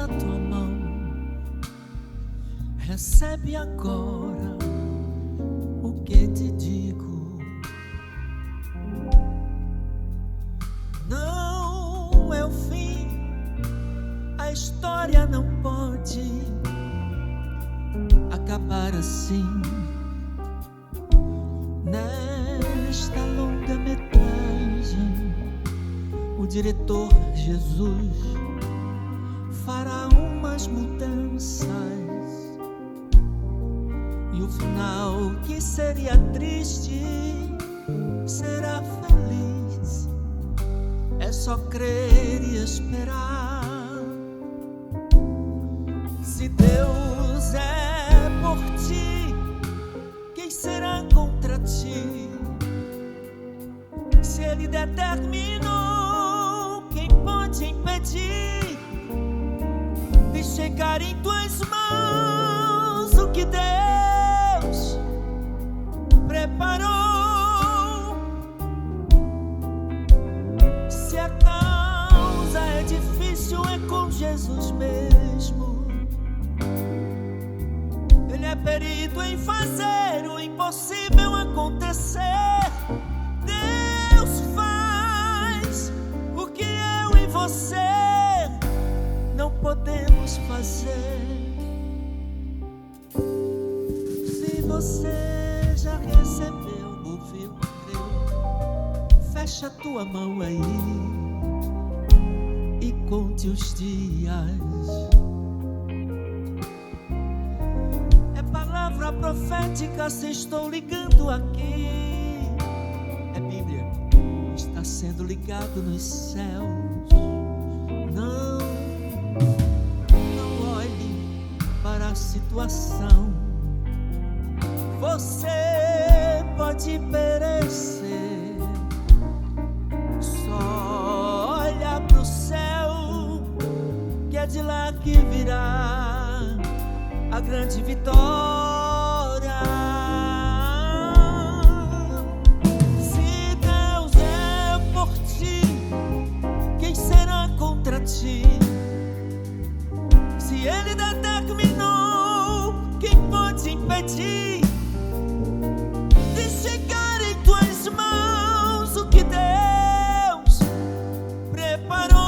da tua mão. Recebe agora o que te digo. Não é o fim, a história não pode acabar assim. Nesta longa metragem, o diretor Jesus fará umas mudanças, e o final, que seria triste, será feliz. É só crer e esperar. Se Deus é por ti, quem será contra ti? Se Ele determinou, quem pode impedir de chegar em tuas mãos o que Deus preparou? Se a causa é difícil, é com Jesus mesmo. Ele é perito em fazer o impossível acontecer. Deus faz o que eu e você não podemos fazer. Se você já recebeu, ouviu, creu, fecha tua mão aí e conte os dias. É palavra profética, se estou ligando aqui. É Bíblia, está sendo ligado nos céus. Não olhe para a situação. Você pode perecer. Só olha para o céu, que é de lá que virá a grande vitória. Se Deus é por ti, quem será contra ti? Se Ele determinou, quem pode impedir de chegar em tuas mãos o que Deus preparou?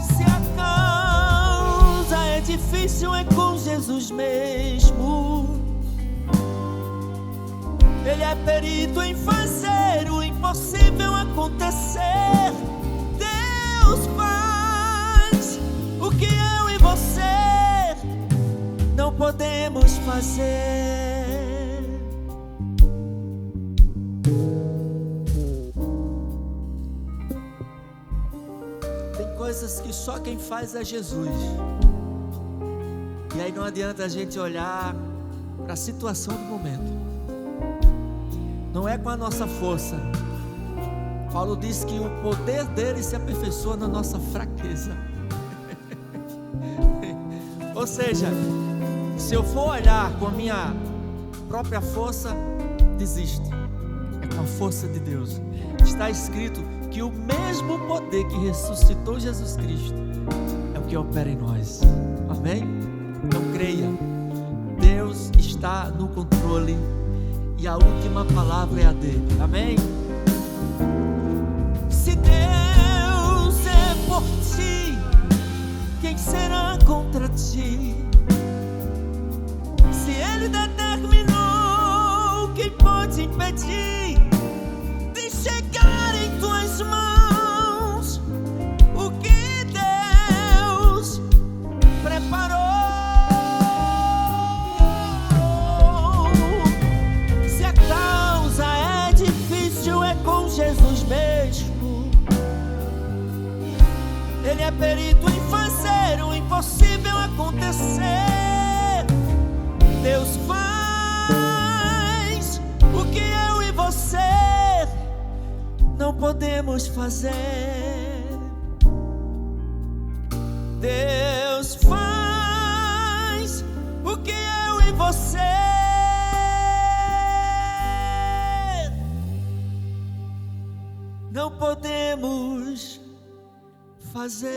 Se a causa é difícil, é com Jesus mesmo. Ele é perito em fazer o impossível acontecer. Deus faz o que eu e você não podemos fazer. Tem coisas que só quem faz é Jesus. E aí não adianta a gente olhar para a situação do momento. Não é com a nossa força. Paulo diz que o poder dele se aperfeiçoa na nossa fraqueza. Ou seja, se eu for olhar com a minha própria força, desiste. É com a força de Deus. Está escrito que o mesmo poder que ressuscitou Jesus Cristo é o que opera em nós. Amém? Então creia, Deus está no controle e a última palavra é a dele. Amém? Se Deus é por ti, quem será contra ti? Se Ele determinou, quem pode impedir de chegar em tuas mãos o que Deus preparou? Se a causa é difícil, é com Jesus mesmo. Ele é perito em fazer o impossível acontecer. Deus faz o que eu e você não podemos fazer. Deus faz o que eu e você não podemos fazer.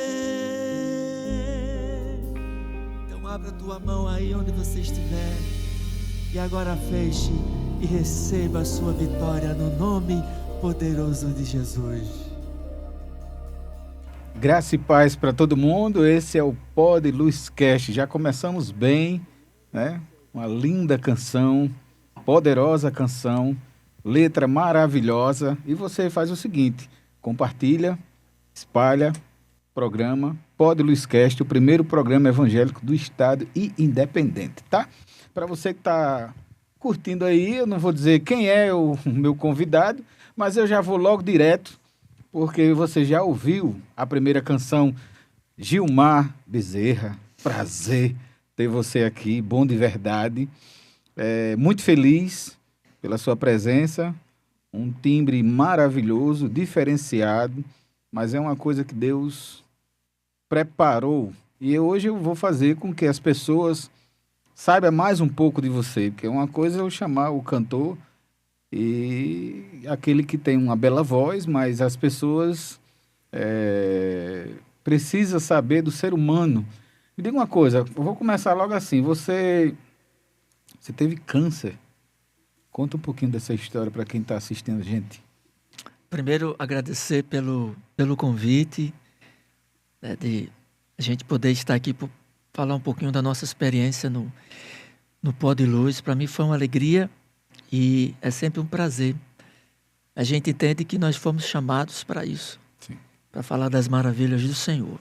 Então abra tua mão aí onde você estiver e agora feche e receba a sua vitória no nome poderoso de Jesus. Graça e paz para todo mundo. Esse é o Pod Luz Cast. Já começamos bem, né? Uma linda canção, poderosa canção, letra maravilhosa. E você faz o seguinte: compartilha, espalha, programa Pod Luz Cast, o primeiro programa evangélico do estado e independente, tá? Para você que está curtindo aí, eu não vou dizer quem é o meu convidado, mas eu já vou logo direto, porque você já ouviu a primeira canção, Gilmar Bezerra. Prazer ter você aqui, bom de verdade. Muito feliz pela sua presença, um timbre maravilhoso, diferenciado, mas é uma coisa que Deus preparou. E hoje eu vou fazer com que as pessoas saibam mais um pouco de você, porque uma coisa é eu chamar o cantor e aquele que tem uma bela voz, mas as pessoas precisam saber do ser humano. Me diga uma coisa, eu vou começar logo assim. Você teve câncer. Conta um pouquinho dessa história para quem está assistindo a gente. Primeiro, agradecer pelo convite, né, de a gente poder estar aqui para falar um pouquinho da nossa experiência no Pod Luz. Para mim foi uma alegria e é sempre um prazer. A gente entende que nós fomos chamados para isso, para falar das maravilhas do Senhor.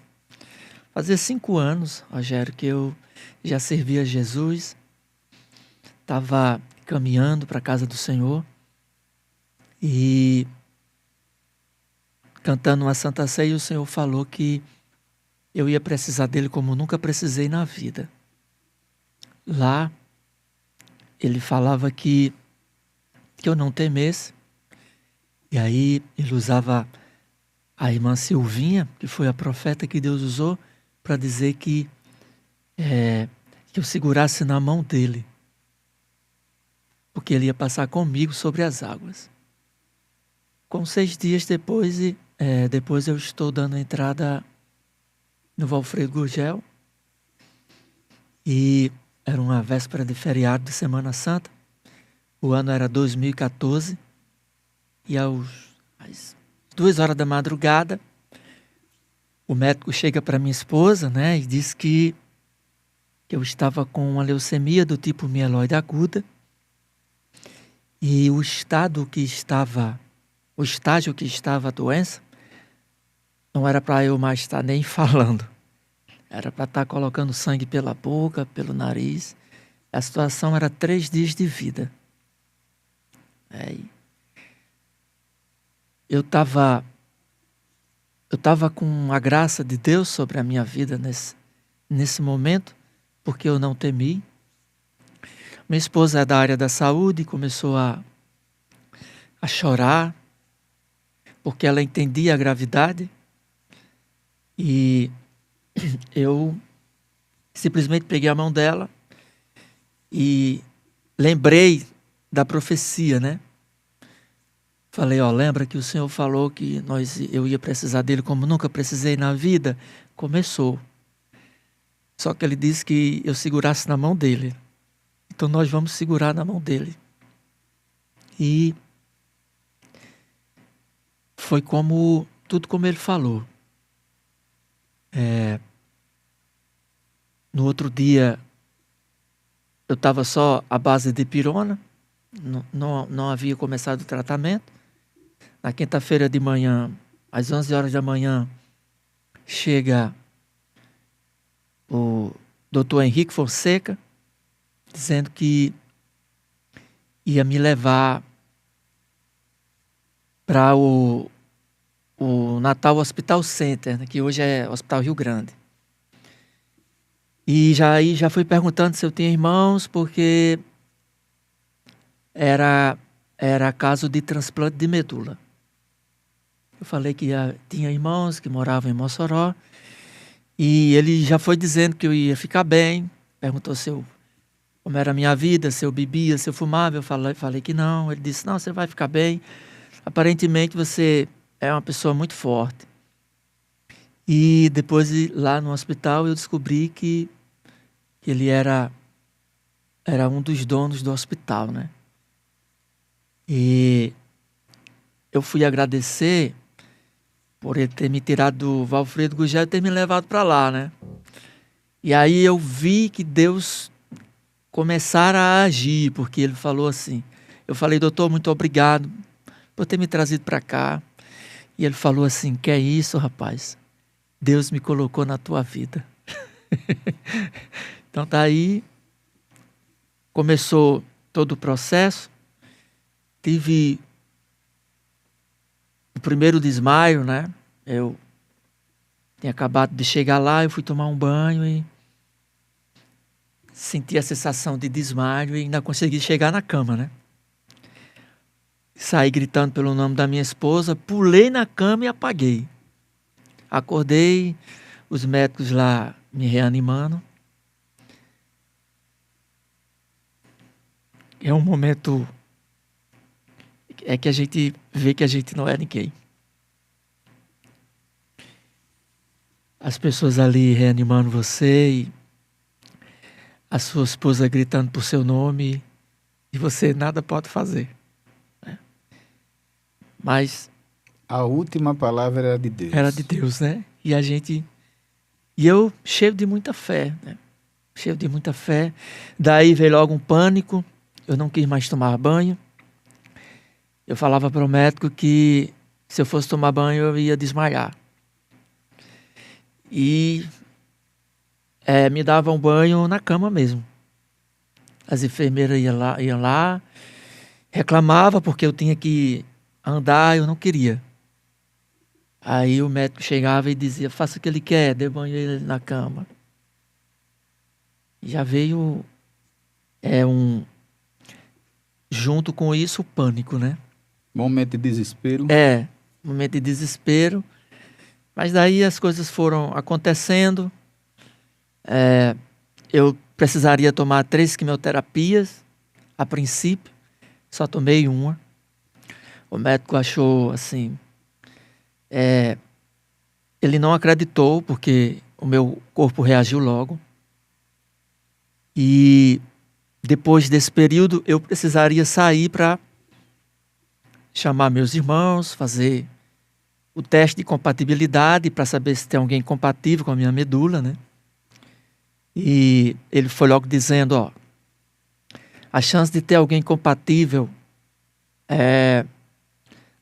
Fazia 5 anos, Rogério, que eu já servia a Jesus, estava caminhando para a casa do Senhor e cantando uma Santa Ceia, o Senhor falou que eu ia precisar dele como nunca precisei na vida. Lá, ele falava que eu não temesse, e aí ele usava a irmã Silvinha, que foi a profeta que Deus usou, para dizer que eu segurasse na mão dele, porque ele ia passar comigo sobre as águas. Com 6 dias depois eu estou dando entrada no Valfredo Gurgel, e era uma véspera de feriado de Semana Santa, o ano era 2014, e às 2 horas da madrugada, o médico chega para minha esposa, né, e diz que eu estava com uma leucemia do tipo mieloide aguda, e o estágio que estava a doença, não era para eu mais estar nem falando. Era para estar colocando sangue pela boca, pelo nariz. A situação era 3 dias de vida. Eu estava com a graça de Deus sobre a minha vida nesse momento, porque eu não temi. Minha esposa é da área da saúde e começou a chorar, porque ela entendia a gravidade. E eu simplesmente peguei a mão dela e lembrei da profecia, né? Falei, lembra que o Senhor falou que eu ia precisar dele como nunca precisei na vida? Começou. Só que ele disse que eu segurasse na mão dele. Então nós vamos segurar na mão dele. E foi tudo como ele falou. No outro dia, eu estava só à base de pirona, não havia começado o tratamento. Na quinta-feira de manhã, às 11 horas da manhã, chega o doutor Henrique Fonseca, dizendo que ia me levar para o Natal Hospital Center, né, que hoje é Hospital Rio Grande. E já fui perguntando se eu tinha irmãos, porque era caso de transplante de medula. Eu falei que tinha irmãos que moravam em Mossoró, e ele já foi dizendo que eu ia ficar bem. Perguntou como era a minha vida, se eu bebia, se eu fumava. Eu falei que não. Ele disse, não, você vai ficar bem. Aparentemente você é uma pessoa muito forte. E depois, lá no hospital, eu descobri que ele era um dos donos do hospital, né? E eu fui agradecer por ele ter me tirado do Valfredo Gugel e ter me levado para lá, né? E aí eu vi que Deus começara a agir, porque ele falou assim, eu falei, doutor, muito obrigado por ter me trazido para cá. E ele falou assim, que é isso, rapaz? Deus me colocou na tua vida. Então daí começou todo o processo. Tive o primeiro desmaio, né? Eu tinha acabado de chegar lá, eu fui tomar um banho e senti a sensação de desmaio e ainda consegui chegar na cama, né? Saí gritando pelo nome da minha esposa, pulei na cama e apaguei. Acordei, os médicos lá me reanimando. É um momento que a gente vê que a gente não é ninguém. As pessoas ali reanimando você e a sua esposa gritando por seu nome e você nada pode fazer. Né? Mas a última palavra era de Deus. Era de Deus, né? E eu cheio de muita fé, né? Cheio de muita fé. Daí veio logo um pânico. Eu não quis mais tomar banho. Eu falava para o médico que se eu fosse tomar banho eu ia desmaiar. E me davam banho na cama mesmo. As enfermeiras iam lá, reclamavam porque eu tinha que andar, eu não queria. Aí o médico chegava e dizia, faça o que ele quer, dê banho ele na cama. Já veio junto com isso o pânico, né? Momento de desespero. Momento de desespero. Mas daí as coisas foram acontecendo. Eu precisaria tomar 3 quimioterapias, a princípio. Só tomei uma. O médico achou assim... ele não acreditou, porque o meu corpo reagiu logo. E depois desse período, eu precisaria sair para chamar meus irmãos, fazer o teste de compatibilidade para saber se tem alguém compatível com a minha medula, né? E ele foi logo dizendo, a chance de ter alguém compatível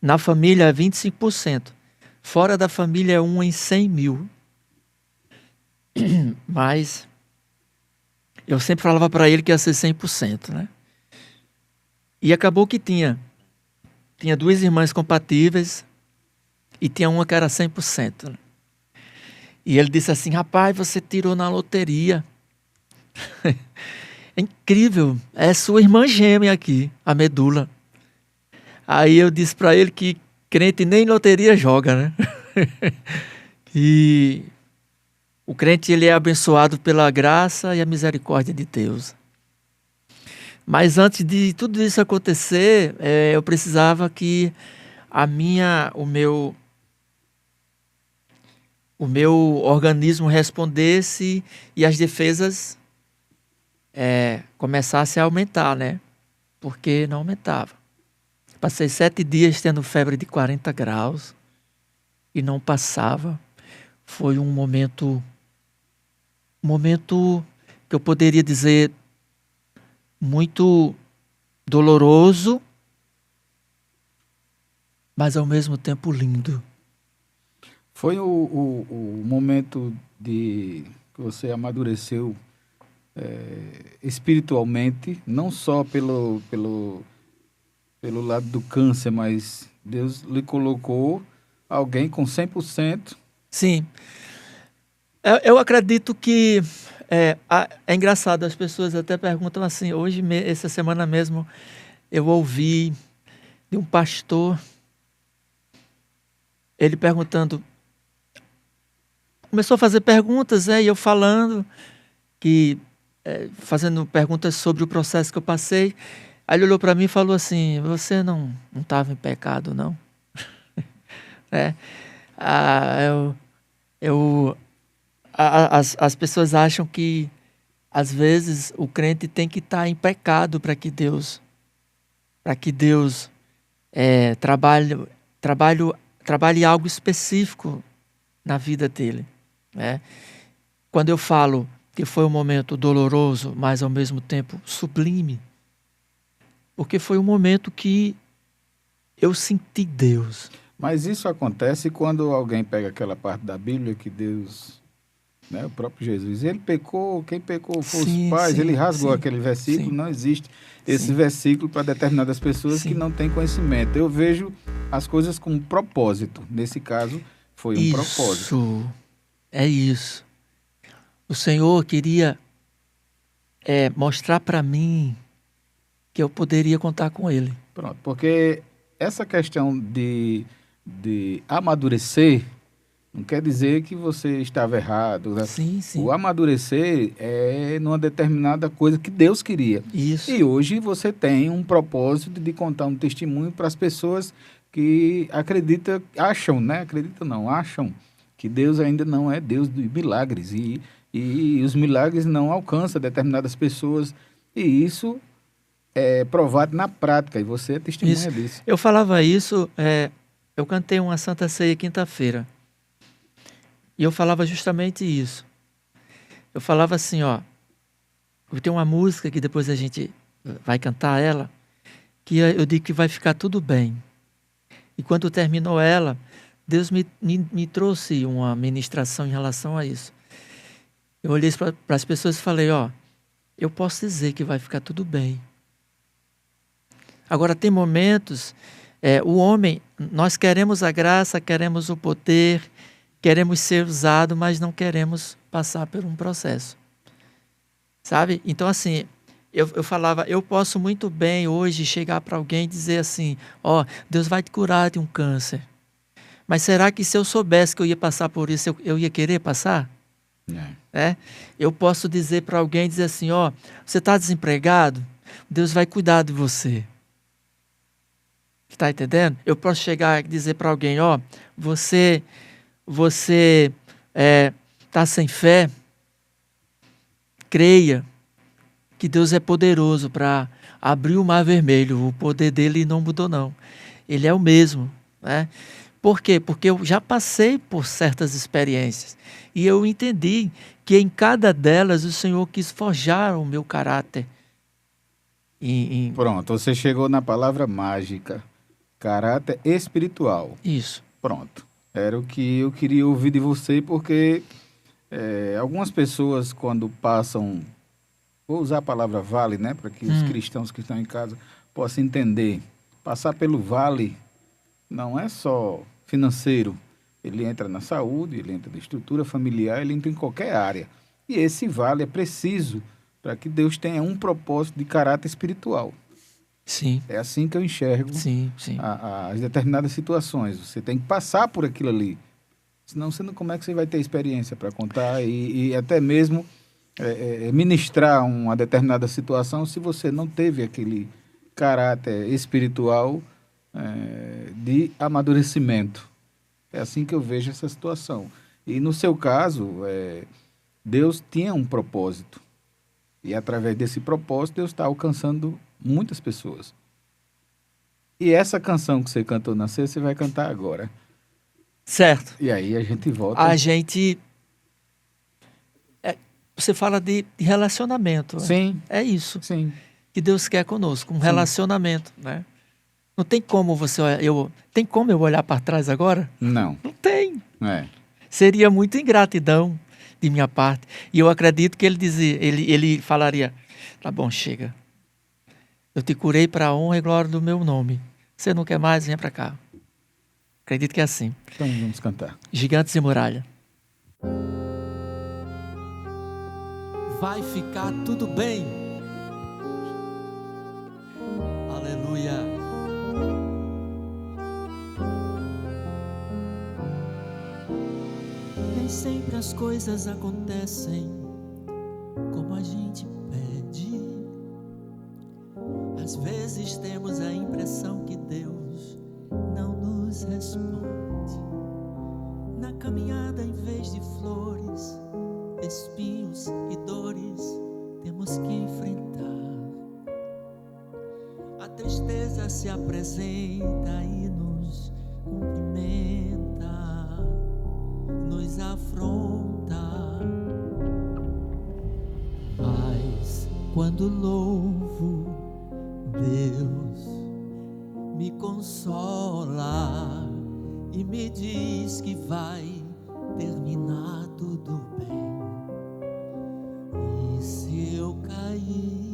na família é 25%. Fora da família é 1 em 100 mil. Mas eu sempre falava para ele que ia ser 100%, né? E acabou que tinha 2 irmãs compatíveis e tinha uma que era 100%. Né? E ele disse assim, rapaz, você tirou na loteria. É incrível, é sua irmã gêmea aqui, a medula. Aí eu disse para ele que crente nem loteria joga, né? E o crente ele é abençoado pela graça e a misericórdia de Deus. Mas antes de tudo isso acontecer, eu precisava que o meu organismo respondesse e as defesas começassem a aumentar, né? Porque não aumentava. Passei 7 dias tendo febre de 40 graus e não passava. Foi um momento que eu poderia dizer muito doloroso, mas ao mesmo tempo lindo. Foi o momento que você amadureceu espiritualmente, não só pelo lado do câncer, mas Deus lhe colocou alguém com 100%. Sim. Eu acredito que é engraçado, as pessoas até perguntam assim, essa semana mesmo, eu ouvi de um pastor, ele perguntando, começou a fazer perguntas, e eu falando, fazendo perguntas sobre o processo que eu passei, aí ele olhou para mim e falou assim, você não estava em pecado, não? Eu, as pessoas acham que, às vezes, o crente tem que estar em pecado para que Deus trabalhe algo específico na vida dele, né? Quando eu falo que foi um momento doloroso, mas ao mesmo tempo sublime, porque foi um momento que eu senti Deus. Mas isso acontece quando alguém pega aquela parte da Bíblia que Deus, né, o próprio Jesus, ele pecou, quem pecou foi os pais, ele rasgou aquele versículo, não existe esse versículo para determinadas pessoas que não têm conhecimento. Eu vejo as coisas com um propósito. Nesse caso, foi um propósito. É isso. O Senhor queria mostrar para mim que eu poderia contar com Ele. Pronto, porque essa questão de amadurecer não quer dizer que você estava errado, né? Sim. O amadurecer é numa determinada coisa que Deus queria. Isso. E hoje você tem um propósito de contar um testemunho para as pessoas que acham que Deus ainda não é Deus de milagres. E os milagres não alcançam determinadas pessoas. E isso é provado na prática, e você é testemunha disso. Eu falava isso, eu cantei uma Santa Ceia quinta-feira. E eu falava justamente isso. Eu falava assim, ó, eu tenho uma música que depois a gente vai cantar ela, que eu digo que vai ficar tudo bem. E quando terminou ela, Deus me trouxe uma ministração em relação a isso. Eu olhei para as pessoas e falei, ó, eu posso dizer que vai ficar tudo bem. Agora, tem momentos, o homem, nós queremos a graça, queremos o poder, queremos ser usado, mas não queremos passar por um processo. Sabe? Então, assim, eu falava, eu posso muito bem hoje chegar para alguém e dizer assim, ó, Deus vai te curar de um câncer. Mas será que se eu soubesse que eu ia passar por isso, eu ia querer passar? Eu posso dizer para alguém, dizer assim, ó, você está desempregado? Deus vai cuidar de você. Está entendendo? Eu posso chegar e dizer para alguém, ó, você está sem fé? Creia que Deus é poderoso para abrir o mar vermelho. O poder dele não mudou, não. Ele é o mesmo, né? Por quê? Porque eu já passei por certas experiências e eu entendi que em cada delas o Senhor quis forjar o meu caráter. Pronto, você chegou na palavra mágica. Caráter espiritual. Isso. Pronto. Era o que eu queria ouvir de você, porque algumas pessoas, quando passam, vou usar a palavra vale, né, para que os cristãos que estão em casa possam entender. Passar pelo vale não é só financeiro. Ele entra na saúde, ele entra na estrutura familiar, ele entra em qualquer área. E esse vale é preciso para que Deus tenha um propósito de caráter espiritual. Sim. É assim que eu enxergo as determinadas situações. Você tem que passar por aquilo ali. Senão, como é que você vai ter experiência para contar e até mesmo ministrar uma determinada situação se você não teve aquele caráter espiritual de amadurecimento. É assim que eu vejo essa situação. E no seu caso, Deus tinha um propósito. E através desse propósito, Deus está alcançando muitas pessoas. E essa canção que você cantou na ceia, você vai cantar agora. Certo. E aí a gente volta. Você fala de relacionamento. Sim. É isso. Sim. Que Deus quer conosco, um relacionamento, né? Não tem como tem como eu olhar para trás agora? Não. Não tem. Seria muito ingratidão de minha parte. E eu acredito que ele falaria, tá bom, chega. Eu te curei para a honra e glória do meu nome. Você não quer mais? Venha para cá. Acredito que é assim. Então vamos cantar. Gigantes e Muralha. Vai ficar tudo bem. Aleluia. Nem sempre as coisas acontecem como a gente pede. Às vezes temos a impressão que Deus não nos responde. Na caminhada, em vez de flores, espinhos e dores, temos que enfrentar. A tristeza se apresenta e nos cumprimenta, nos afronta. Mas quando louvo Deus, me consola e me diz que vai terminar tudo bem. E se eu cair,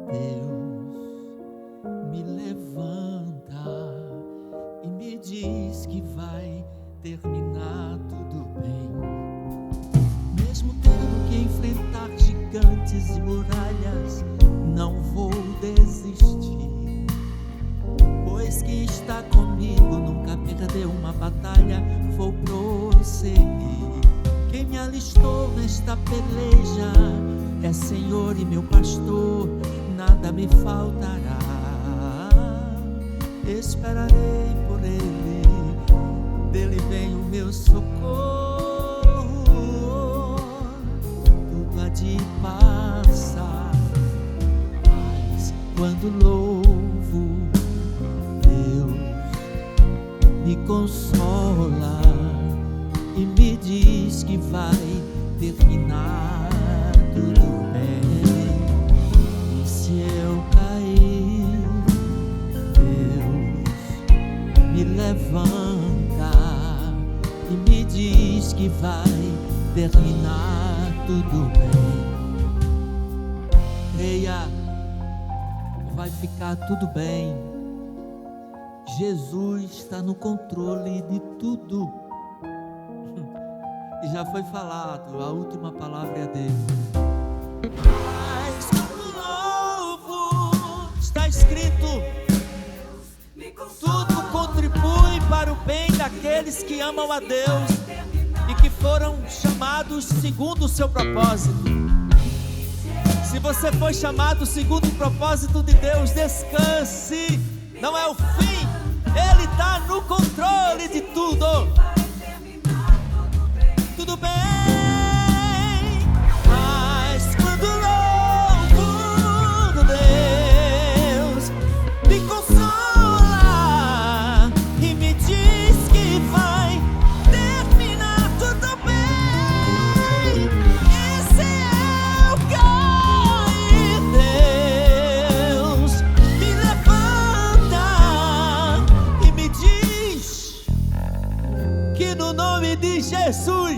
Deus me levanta e me diz que vai terminar tudo bem. Mesmo tendo que enfrentar gigantes e muralhas, não vou desistir, pois quem está comigo nunca perdeu uma batalha, vou prosseguir. Quem me alistou nesta peleja é Senhor e meu pastor, nada me faltará. Esperarei por Ele, dele vem o meu socorro. Tudo há de passar, mas quando louvo Deus, me consola e me diz que vai terminar tudo bem. E se eu cair, Deus me levanta e me diz que vai terminar tudo bem. Creia, vai ficar tudo bem. Jesus está no controle de tudo. E já foi falado, a última palavra é dele. Mas quando louvo, está escrito: tudo contribui para o bem daqueles que amam a Deus e que foram chamados segundo o seu propósito. Se você foi chamado segundo o propósito de Deus, descanse, não é o fim, Ele está no controle de tudo. Tudo bem, mas quando louvo Deus, me consola e me diz que vai terminar tudo bem. E se eu cair, Deus me levanta e me diz que no nome de Jesus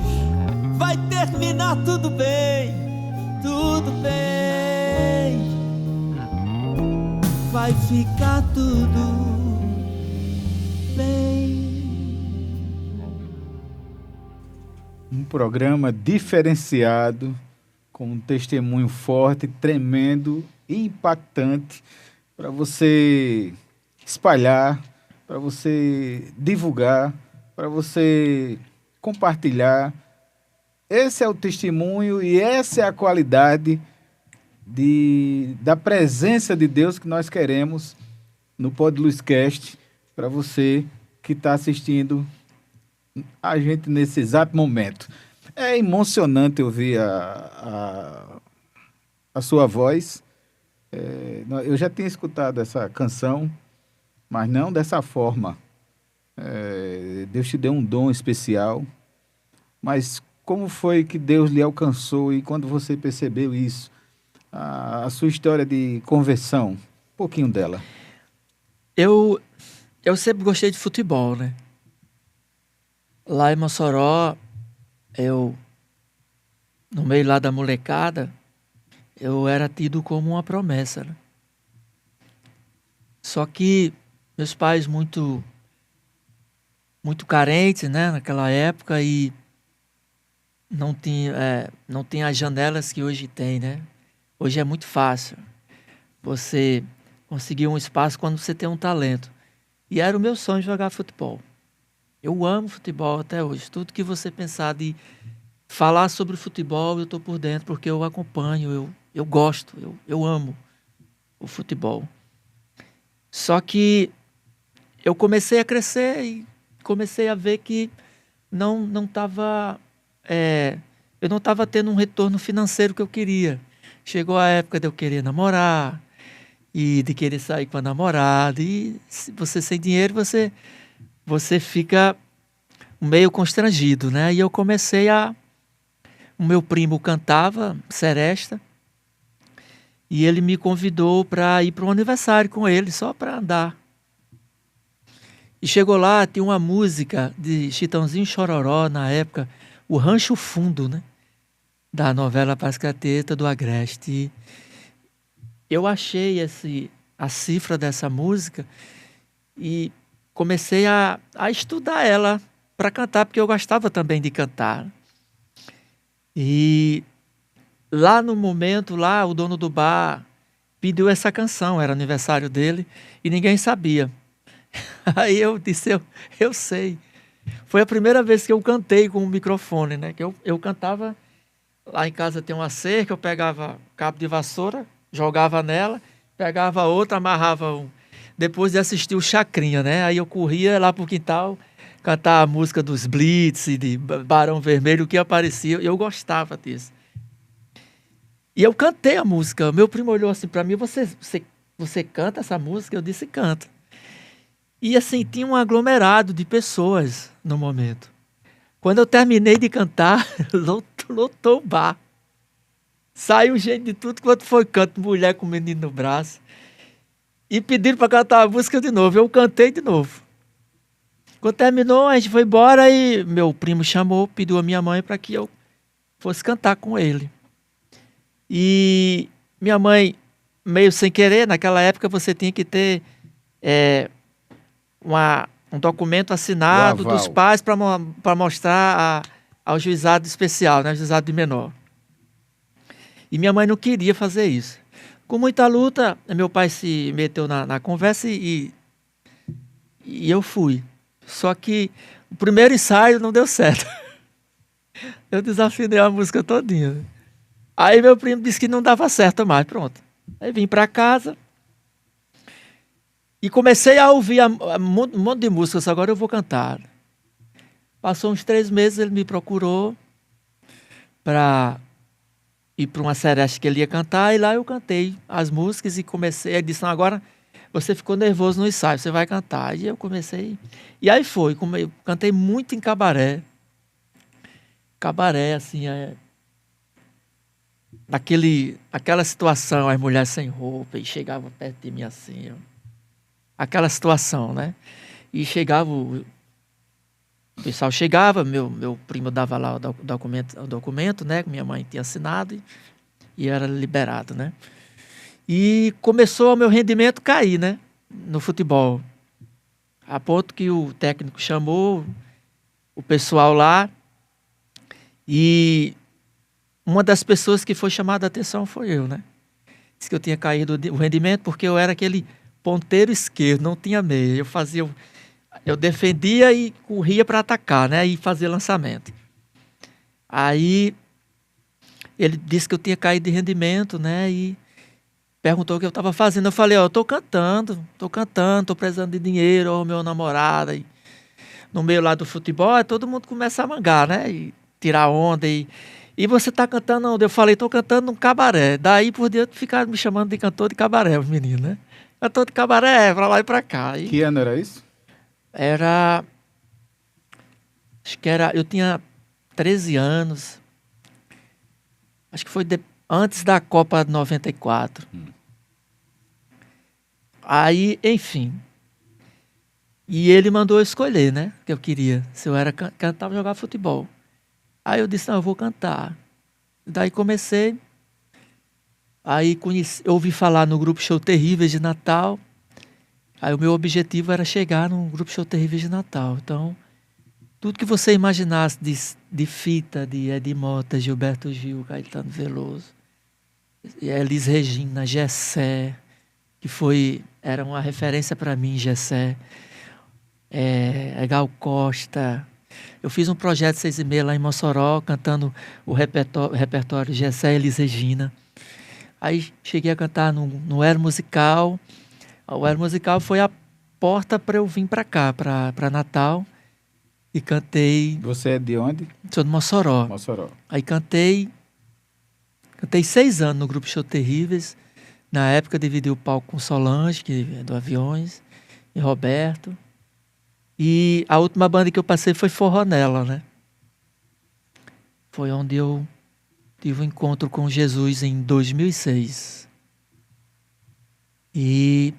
vai terminar tudo bem, tudo bem, vai ficar tudo bem. Um programa diferenciado, com um testemunho forte, tremendo e impactante para você espalhar, para você divulgar, para você compartilhar. Esse é o testemunho e essa é a qualidade da presença de Deus que nós queremos no Pod Luzcast, para você que está assistindo a gente nesse exato momento. É emocionante ouvir a sua voz. Eu já tinha escutado essa canção, mas não dessa forma. Deus te deu um dom especial, mas como foi que Deus lhe alcançou e quando você percebeu isso? A sua história de conversão, um pouquinho dela. Eu sempre gostei de futebol, né? Lá em Mossoró, no meio lá da molecada, eu era tido como uma promessa, né? Só que meus pais muito carentes, né, naquela época, e não tinha as janelas que hoje tem, né? Hoje é muito fácil você conseguir um espaço quando você tem um talento. E era o meu sonho jogar futebol. Eu amo futebol até hoje. Tudo que você pensar de falar sobre futebol, eu estou por dentro, porque eu acompanho, eu gosto, eu amo o futebol. Só que eu comecei a crescer e comecei a ver que não estava, eu não estava tendo um retorno financeiro que eu queria. Chegou a época de eu querer namorar e de querer sair com a namorada, e se você sem dinheiro, você fica meio constrangido, né? E eu o meu primo cantava seresta, e ele me convidou para ir para um aniversário com ele, só para andar. E chegou lá, tinha uma música de Chitãozinho e Chororó, na época, o Rancho Fundo, né? Da novela Pascateta do Agreste. Eu achei a cifra dessa música e comecei a estudar ela para cantar, porque eu gostava também de cantar. E lá no momento, lá o dono do bar pediu essa canção, era aniversário dele, e ninguém sabia. Aí eu disse, eu sei. Foi a primeira vez que eu cantei com o microfone, né? Que eu cantava, lá em casa tem uma cerca, eu pegava cabo de vassoura, jogava nela, pegava outra, amarrava um. Depois de assistir o Chacrinha, né? Aí eu corria lá pro quintal, cantar a música dos Blitz, de Barão Vermelho, o que aparecia, eu gostava disso. E eu cantei a música, meu primo olhou assim para mim, você canta essa música? Eu disse, canta. E assim, tinha um aglomerado de pessoas no momento. Quando eu terminei de cantar, lotou o bar. Saiu gente de tudo quanto foi canto, mulher com menino no braço. E pediram para cantar a música de novo. Eu cantei de novo. Quando terminou, a gente foi embora e meu primo chamou, pediu a minha mãe para que eu fosse cantar com ele. E minha mãe, meio sem querer, naquela época você tinha que ter um documento assinado dos pais para mostrar ao juizado especial, né, juizado de menor. E minha mãe não queria fazer isso. Com muita luta, meu pai se meteu na conversa e eu fui. Só que o primeiro ensaio não deu certo. Eu desafinei a música todinha. Aí meu primo disse que não dava certo mais, pronto. Aí vim para casa e comecei a ouvir um monte de músicas, agora eu vou cantar. Passou uns 3 meses, ele me procurou para ir para uma seresta que ele ia cantar, e lá eu cantei as músicas e comecei, ele disse, não, agora você ficou nervoso no ensaio, você vai cantar. E eu comecei, e aí foi, eu cantei muito em cabaré. Cabaré, assim, aquela situação, as mulheres sem roupa, e chegavam perto de mim assim, aquela situação, né? E chegava, o pessoal chegava, meu primo dava lá o documento, né? Que minha mãe tinha assinado e era liberado, né? E começou o meu rendimento cair, né? No futebol. A ponto que o técnico chamou o pessoal lá e uma das pessoas que foi chamada a atenção foi eu, né? Disse que eu tinha caído o rendimento porque eu era aquele ponteiro esquerdo, não tinha meia. Eu defendia e corria para atacar, né? E fazia lançamento. Aí ele disse que eu tinha caído de rendimento, né? E perguntou o que eu estava fazendo. Eu falei, eu tô cantando, tô precisando de dinheiro, ou meu namorado. E no meio lá do futebol, todo mundo começa a mangar, né? E tirar onda. E você tá cantando onde? Eu falei, tô cantando num cabaré. Daí por diante ficaram me chamando de cantor de cabaré, os meninos, né? Cantor de cabaré, pra lá e pra cá. E que ano era isso? Eu tinha 13 anos. Acho que foi antes da Copa de 94. Aí, enfim. E ele mandou eu escolher, né? O que eu queria. Se eu era cantar ou jogar futebol. Aí eu disse, não, eu vou cantar. Daí comecei. Aí ouvi falar no Grupo Show Terríveis de Natal. Aí o meu objetivo era chegar no Grupo Show Terríveis de Natal. Então, tudo que você imaginasse de fita, de Eddie Mota, Gilberto Gil, Caetano Veloso, Elis Regina, Gessé, que era uma referência para mim, Gessé, Gal Costa. Eu fiz um projeto 6h30 lá em Mossoró, cantando o repertório Gessé e Elis Regina. Aí cheguei a cantar no Aero Musical. O Aero Musical foi a porta para eu vir para cá, para Natal, e e cantei. Você é de onde? Sou de Mossoró. Mossoró. Aí cantei 6 anos no grupo Show Terríveis. Na época dividi o palco com Solange, que é do Aviões, e Roberto. E a última banda que eu passei foi Forronela, né? Foi onde eu tive um encontro com Jesus em 2006. E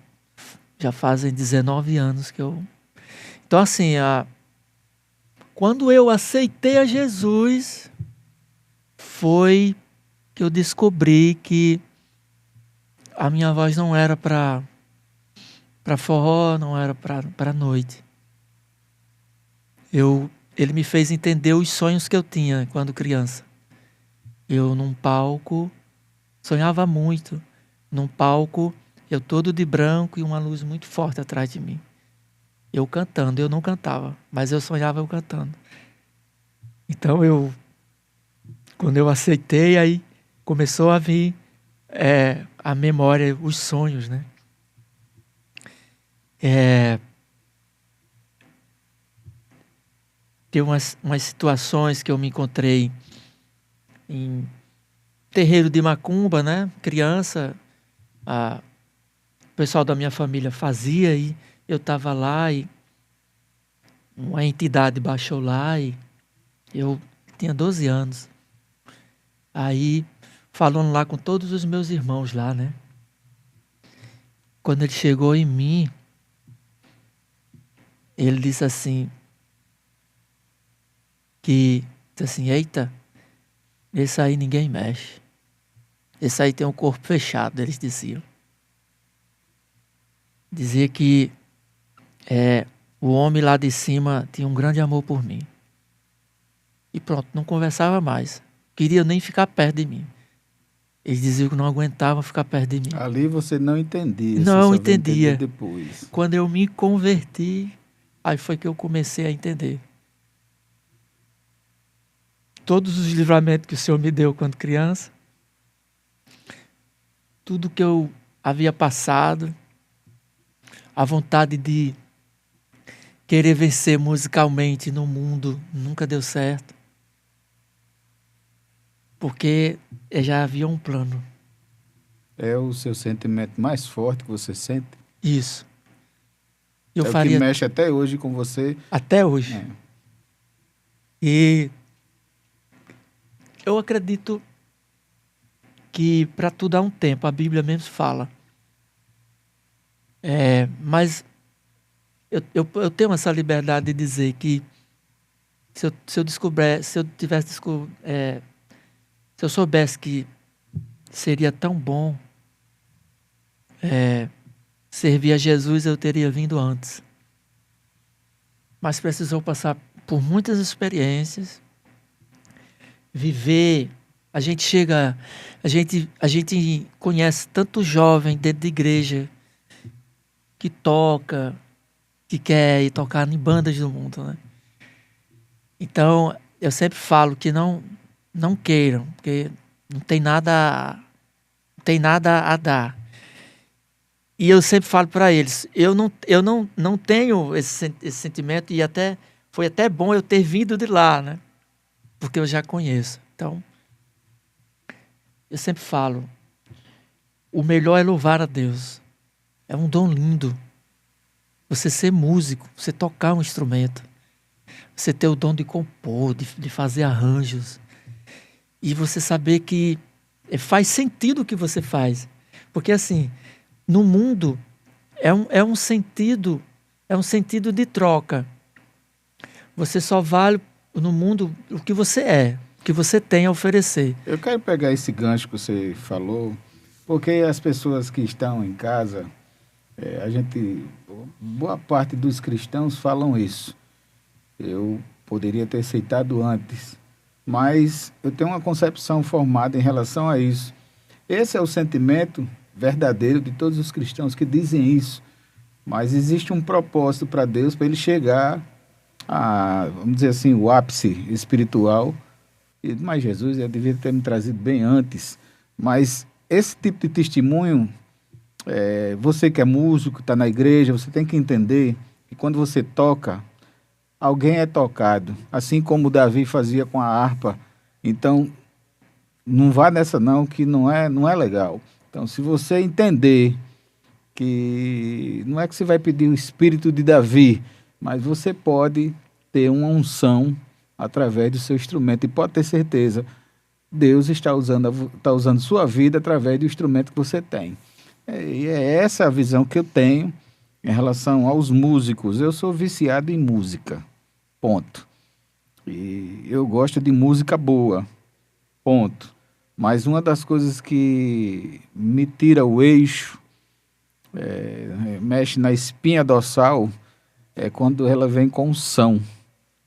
já fazem 19 anos que eu... Então, assim, quando eu aceitei a Jesus, foi que eu descobri que a minha voz não era para forró, não era para noite. Ele me fez entender os sonhos que eu tinha quando criança. Eu, num palco, sonhava muito. Num palco, eu todo de branco e uma luz muito forte atrás de mim. Eu cantando, eu não cantava, mas eu sonhava eu cantando. Então, quando eu aceitei, aí começou a vir a memória, os sonhos, né? Tem umas situações que eu me encontrei em terreiro de macumba, né? Criança, o pessoal da minha família fazia e eu estava lá e uma entidade baixou lá e eu tinha 12 anos. Aí, falando lá com todos os meus irmãos lá, né? Quando ele chegou em mim, ele disse assim, eita, esse aí ninguém mexe. Esse aí tem um corpo fechado, eles diziam. Dizia que o homem lá de cima tinha um grande amor por mim. E pronto, não conversava mais. Queria nem ficar perto de mim. Eles diziam que não aguentavam ficar perto de mim. Ali você não entendia. Não você entendia. Depois. Quando eu me converti, aí foi que eu comecei a entender. Todos os livramentos que o Senhor me deu quando criança, tudo que eu havia passado, a vontade de querer vencer musicalmente no mundo nunca deu certo. Porque já havia um plano. É o seu sentimento mais forte que você sente? Isso. O que mexe até hoje com você? Até hoje. E eu acredito que para tudo há um tempo, a Bíblia mesmo fala. Mas eu tenho essa liberdade de dizer que se eu soubesse que seria tão bom servir a Jesus, eu teria vindo antes. Mas precisou passar por muitas experiências, viver. A gente conhece tanto jovem dentro da igreja que toca, que quer ir tocar em bandas do mundo, né? Então, eu sempre falo que não queiram, porque não tem nada a dar. E eu sempre falo para eles, eu não tenho esse sentimento, e foi até bom eu ter vindo de lá, né? Porque eu já conheço. Então, eu sempre falo, o melhor é louvar a Deus. É um dom lindo. Você ser músico, você tocar um instrumento, você ter o dom de compor, de fazer arranjos, e você saber que faz sentido o que você faz. Porque assim, no mundo é um sentido de troca. Você só vale no mundo o que você é, o que você tem a oferecer. Eu quero pegar esse gancho que você falou, porque as pessoas que estão em casa, boa parte dos cristãos falam isso. Eu poderia ter aceitado antes, mas eu tenho uma concepção formada em relação a isso. Esse é o sentimento verdadeiro de todos os cristãos que dizem isso, mas existe um propósito para Deus, para ele chegar a, vamos dizer assim, o ápice espiritual. Mas Jesus, eu devia ter me trazido bem antes. Mas esse tipo de testemunho, você que é músico, está na igreja, você tem que entender que quando você toca, alguém é tocado, assim como Davi fazia com a harpa. Então, não vá nessa não, que não é legal. Então, se você entender que não é que você vai pedir o espírito de Davi, mas você pode ter uma unção através do seu instrumento, e pode ter certeza, Deus está usando sua vida através do instrumento que você tem. E é essa a visão que eu tenho em relação aos músicos. Eu sou viciado em música, ponto. E eu gosto de música boa, ponto. Mas uma das coisas que me tira o eixo, mexe na espinha dorsal, é quando ela vem com unção.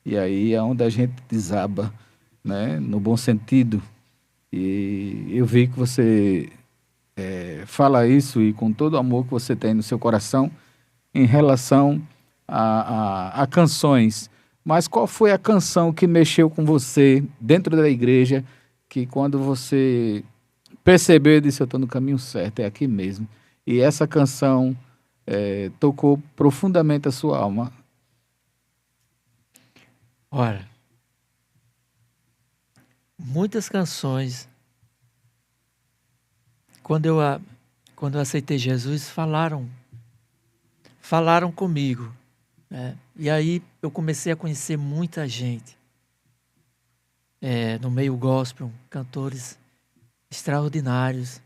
E aí é onde a gente desaba, né, no bom sentido. E eu vi que você fala isso, e com todo o amor que você tem no seu coração em relação a canções. Mas qual foi a canção que mexeu com você dentro da igreja, que quando você percebeu, disse, eu estou no caminho certo, é aqui mesmo. E essa canção tocou profundamente a sua alma? Olha, muitas canções, quando eu aceitei Jesus, falaram comigo, né? E aí eu comecei a conhecer muita gente no meio gospel, cantores extraordinários,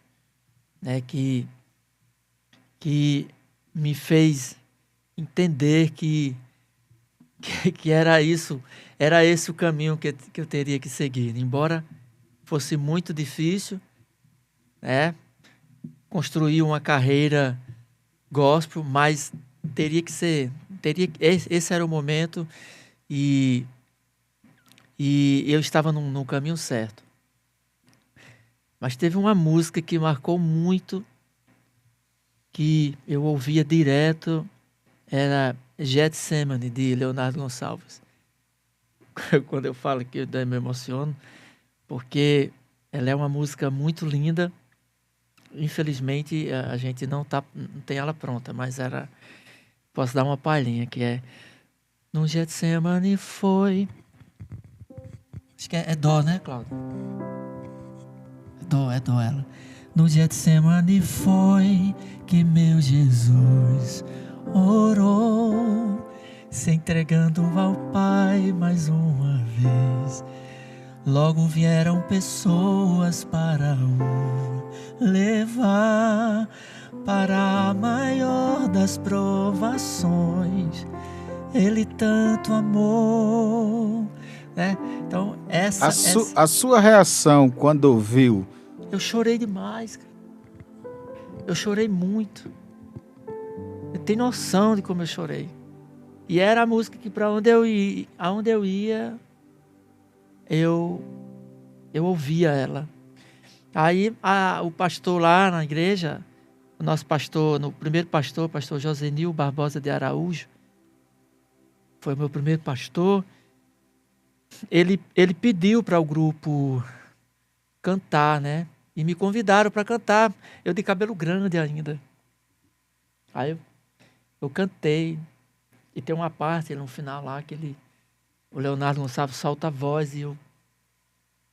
né, que me fez entender que era esse o caminho que eu teria que seguir. Embora fosse muito difícil, né, construir uma carreira gospel, mas teria que ser, esse era o momento, e eu estava no caminho certo. Mas teve uma música que marcou muito, que eu ouvia direto, era Getsemane, de Leonardo Gonçalves. Quando eu falo que eu me emociono, porque ela é uma música muito linda. Infelizmente, a gente não tem ela pronta, mas posso dar uma palhinha, que é: no Getsemane foi... Acho que é dó, né, Cláudio? É dó ela. No Getsemane foi que meu Jesus orou, se entregando ao Pai mais uma vez. Logo vieram pessoas para o levar para a maior das provações. Ele tanto amou, né? Então A sua reação quando ouviu? Eu chorei demais, cara. Eu chorei muito. Eu tenho noção de como eu chorei. E era a música que aonde eu ia, eu ouvia ela. Aí o pastor lá na igreja, o nosso pastor, o primeiro pastor, pastor Josenil Barbosa de Araújo, foi o meu primeiro pastor. Ele pediu para o grupo cantar, né? E me convidaram para cantar. Eu de cabelo grande ainda. Aí eu cantei. E tem uma parte no final lá que o Leonardo Gonçalves solta a voz, e eu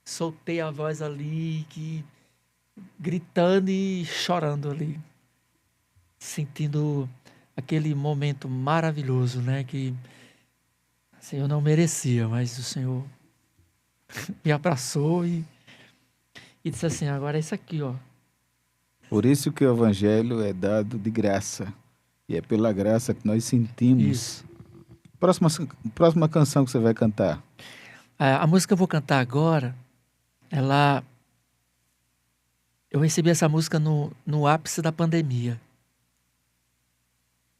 soltei a voz ali, gritando e chorando ali. Sentindo aquele momento maravilhoso, né? Que assim, eu não merecia, mas o Senhor me abraçou e disse assim: agora é isso aqui, ó. Por isso que o evangelho é dado de graça. E é pela graça que nós sentimos. Isso. Próxima canção que você vai cantar. A música que eu vou cantar agora, eu recebi essa música no ápice da pandemia.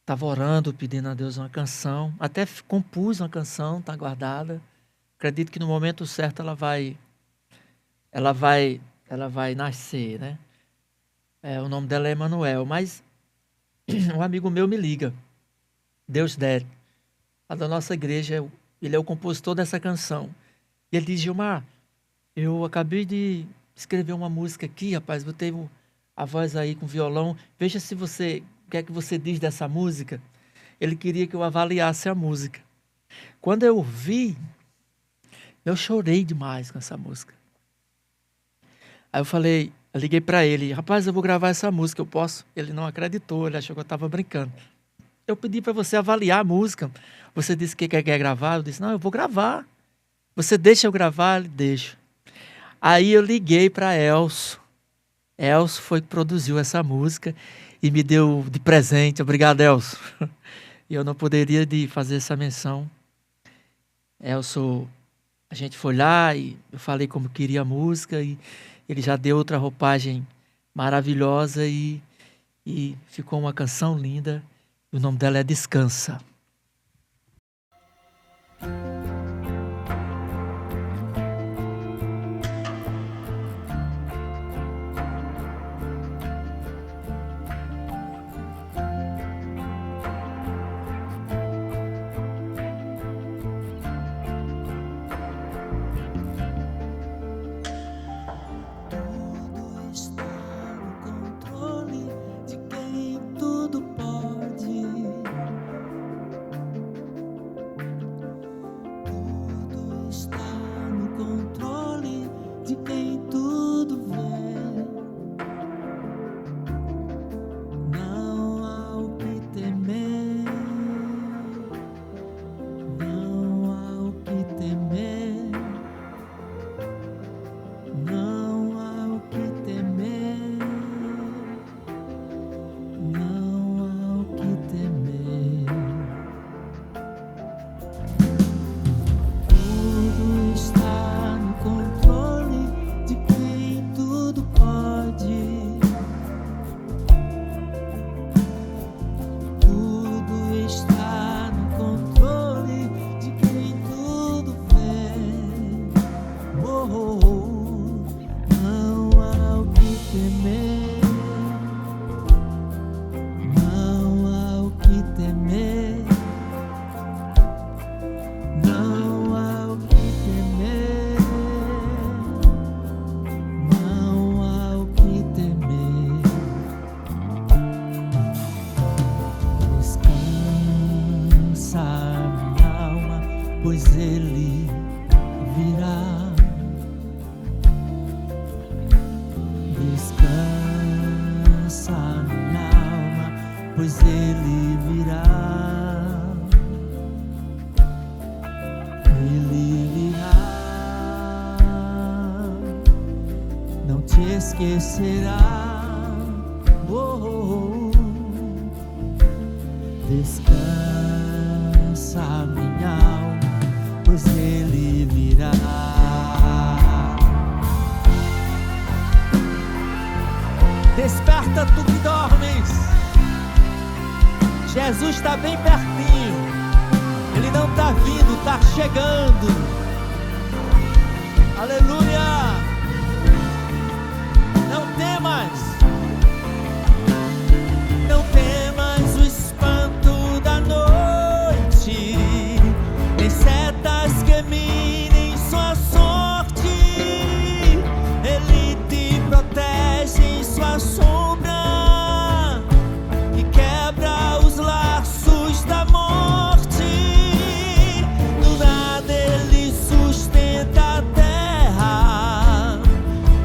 Estava orando, pedindo a Deus uma canção. Até compus uma canção, está guardada. Acredito que no momento certo ela vai nascer, né? O nome dela é Emanuel, mas um amigo meu me liga, Deus dere, lá da nossa igreja. Ele é o compositor dessa canção. E ele diz: Gilmar, eu acabei de escrever uma música aqui, rapaz, botei a voz aí com violão, veja se o que é que você diz dessa música. Ele queria que eu avaliasse a música. Quando eu ouvi, eu chorei demais com essa música. Aí eu liguei para ele, rapaz, eu vou gravar essa música, eu posso? Ele não acreditou, ele achou que eu estava brincando. Eu pedi para você avaliar a música. Você disse que quer gravar. Eu disse, não, eu vou gravar. Você deixa eu gravar? Ele deixa. Aí eu liguei para Elcio. Elcio foi que produziu essa música e me deu de presente. Obrigado, Elcio. E eu não poderia de fazer essa menção. Elcio, a gente foi lá e eu falei como queria a música e ele já deu outra roupagem maravilhosa e ficou uma canção linda. O nome dela é Descansa. Esquecerá, descansa minha alma, pois ele virá. Desperta tu que dormes, Jesus está bem pertinho, ele não está vindo, está chegando. Aleluia! Não temas o espanto da noite, nem setas que minem sua sorte. Ele te protege em sua sombra e quebra os laços da morte. Do nada ele sustenta a terra,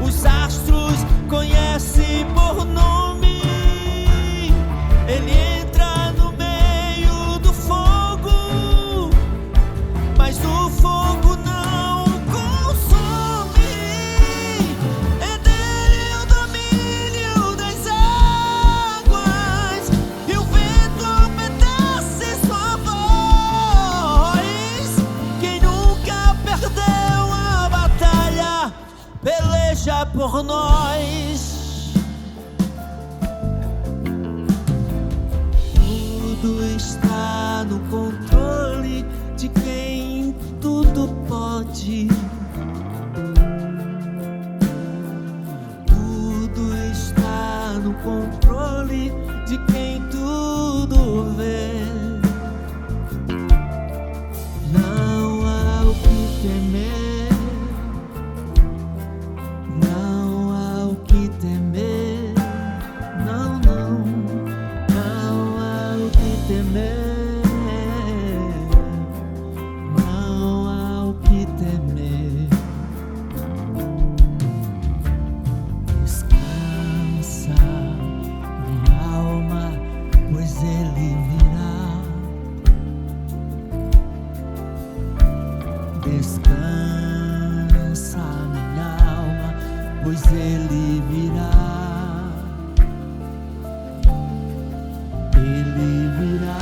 os astros conhece por nome. Ele entra no meio do fogo, mas o fogo não o consome. É dele o domínio das águas, e o vento obedece sua voz. Quem nunca perdeu a batalha peleja por nós. Tudo está no controle de quem tudo pode. Tudo está no controle de quem tudo vê. Não há o que temer. Não há o que temer. Não, não. Não há o que temer. pois ele virá. Ele virá,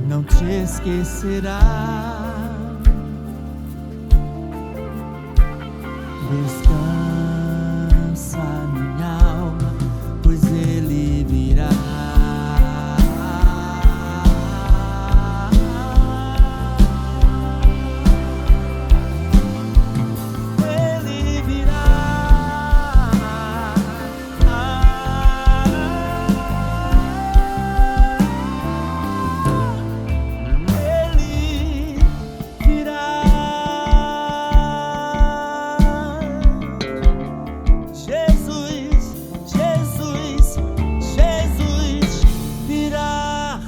não te esquecerá. Descansa, minha alma, pois ele virá. Ele virá. Ele virá. Jesus, Jesus, Jesus virá.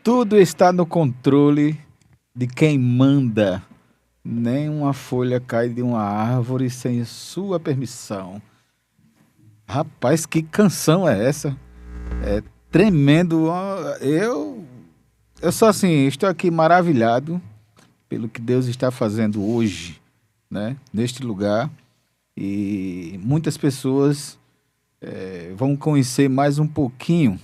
Tudo está no controle de quem manda. Nem uma folha cai de uma árvore sem sua permissão. Rapaz, que canção é essa? É tremendo. Eu sou assim, estou aqui maravilhado pelo que Deus está fazendo hoje, né, neste lugar. E muitas pessoas vão conhecer mais um pouquinho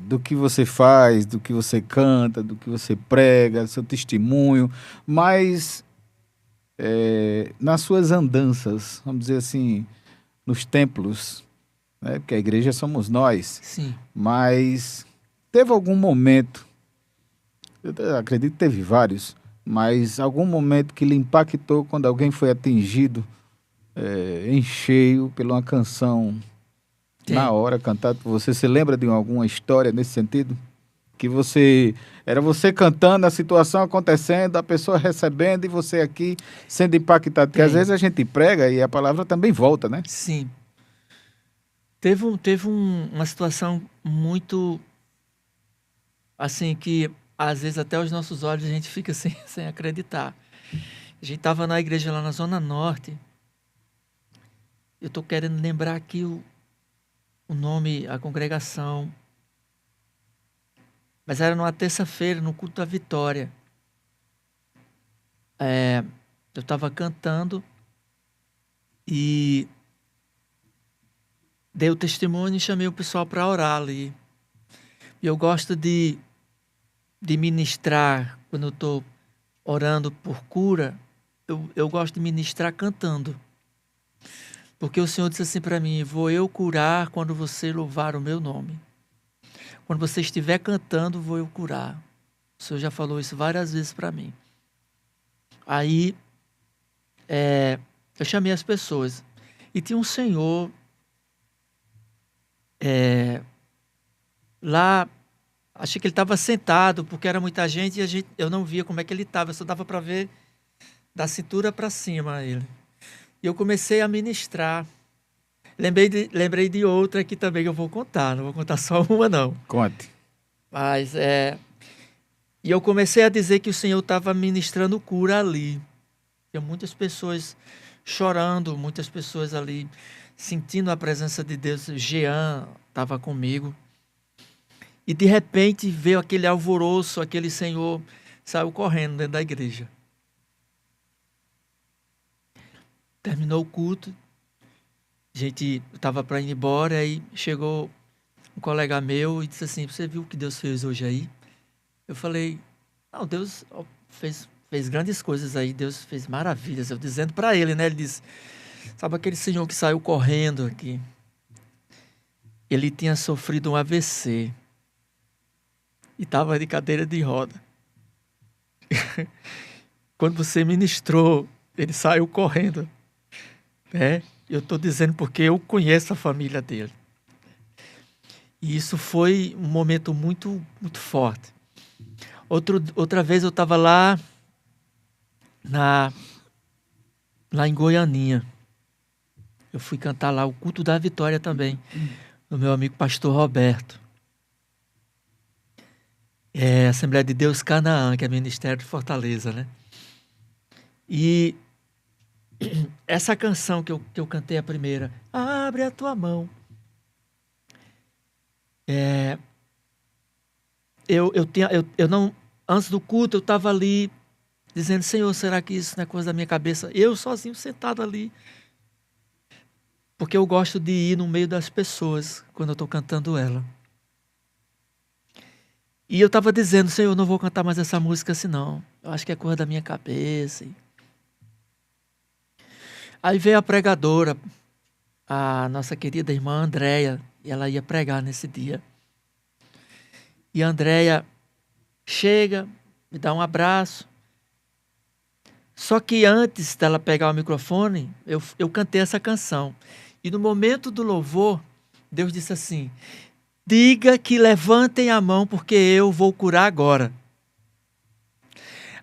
do que você faz, do que você canta, do que você prega, seu testemunho, mas nas suas andanças, vamos dizer assim, nos templos, né, porque a igreja somos nós, Sim. mas teve algum momento, eu acredito que teve vários, mas algum momento que lhe impactou quando alguém foi atingido em cheio por uma canção Tem. na hora cantada por você? Você lembra de alguma história nesse sentido? Que era você cantando, a situação acontecendo, a pessoa recebendo e você aqui sendo impactado. Porque às Tem. vezes a gente prega e a palavra também volta, né? Sim. Teve uma situação muito, assim, que às vezes até os nossos olhos a gente fica sem acreditar. A gente estava na igreja lá na Zona Norte. Eu estou querendo lembrar aqui o nome, a congregação. Mas era numa terça-feira, no culto da Vitória. Eu estava cantando e dei o testemunho e chamei o pessoal para orar ali. E eu gosto de ministrar, quando eu estou orando por cura, eu gosto de ministrar cantando. Porque o Senhor disse assim para mim: vou eu curar quando você louvar o meu nome. Quando você estiver cantando, vou eu curar. O Senhor já falou isso várias vezes para mim. Aí, eu chamei as pessoas. E tinha um senhor lá, achei que ele estava sentado, porque era muita gente e eu não via como é que ele estava. Só dava para ver da cintura para cima ele. E eu comecei a ministrar. Lembrei de outra aqui também que eu vou contar. Não vou contar só uma, não. Conte. Mas e eu comecei a dizer que o Senhor estava ministrando cura ali. Tinha muitas pessoas chorando, muitas pessoas ali sentindo a presença de Deus. Jean estava comigo. E de repente veio aquele alvoroço, aquele senhor saiu correndo dentro da igreja. Terminou o culto, a gente estava para ir embora, aí chegou um colega meu e disse assim: você viu o que Deus fez hoje aí? Eu falei: não, Deus fez grandes coisas aí, Deus fez maravilhas. Eu dizendo para ele, né? Ele disse: sabe aquele senhor que saiu correndo aqui? Ele tinha sofrido um AVC e estava de cadeira de roda. Quando você ministrou, ele saiu correndo. Eu estou dizendo porque eu conheço a família dele. E isso foi um momento muito, muito forte. Outra vez eu estava lá em Goianinha. Eu fui cantar lá o culto da Vitória também, do meu amigo pastor Roberto. Assembleia de Deus Canaã, que é Ministério de Fortaleza, né? E essa canção que eu cantei a primeira, abre a tua mão. eu não, antes do culto, eu estava ali dizendo, Senhor, será que isso não é coisa da minha cabeça? Eu sozinho sentado ali. Porque eu gosto de ir no meio das pessoas quando eu estou cantando ela. E eu estava dizendo, Senhor, eu não vou cantar mais essa música assim não. Eu acho que é coisa da minha cabeça. Aí veio a pregadora, a nossa querida irmã Andréia, e ela ia pregar nesse dia. E a Andréia chega, me dá um abraço. Só que antes dela pegar o microfone, eu cantei essa canção. E no momento do louvor, Deus disse assim, diga que levantem a mão porque eu vou curar agora.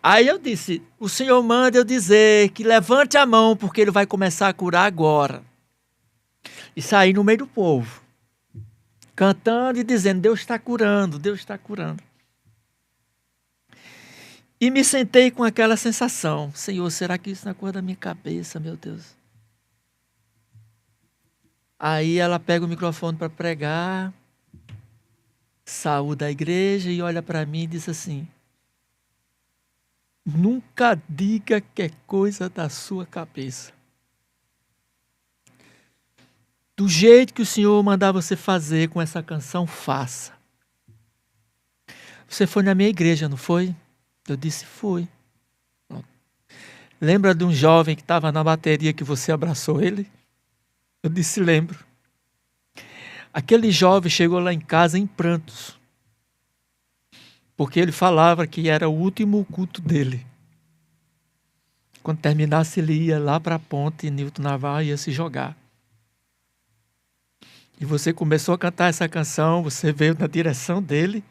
Aí eu disse, o Senhor manda eu dizer que levante a mão porque Ele vai começar a curar agora. E saí no meio do povo, cantando e dizendo, Deus está curando, Deus está curando. E me sentei com aquela sensação, Senhor, será que isso não é coisa da minha cabeça, meu Deus? Aí ela pega o microfone para pregar, saúda a igreja e olha para mim e diz assim, nunca diga que é coisa da sua cabeça. Do jeito que o Senhor mandar você fazer com essa canção, faça. Você foi na minha igreja, não foi? Eu disse, fui. Lembra de um jovem que estava na bateria que você abraçou ele? Eu disse, lembro. Aquele jovem chegou lá em casa em prantos. Porque ele falava que era o último culto dele. Quando terminasse, ele ia lá para a ponte e Newton Navarro ia se jogar. E você começou a cantar essa canção, você veio na direção dele,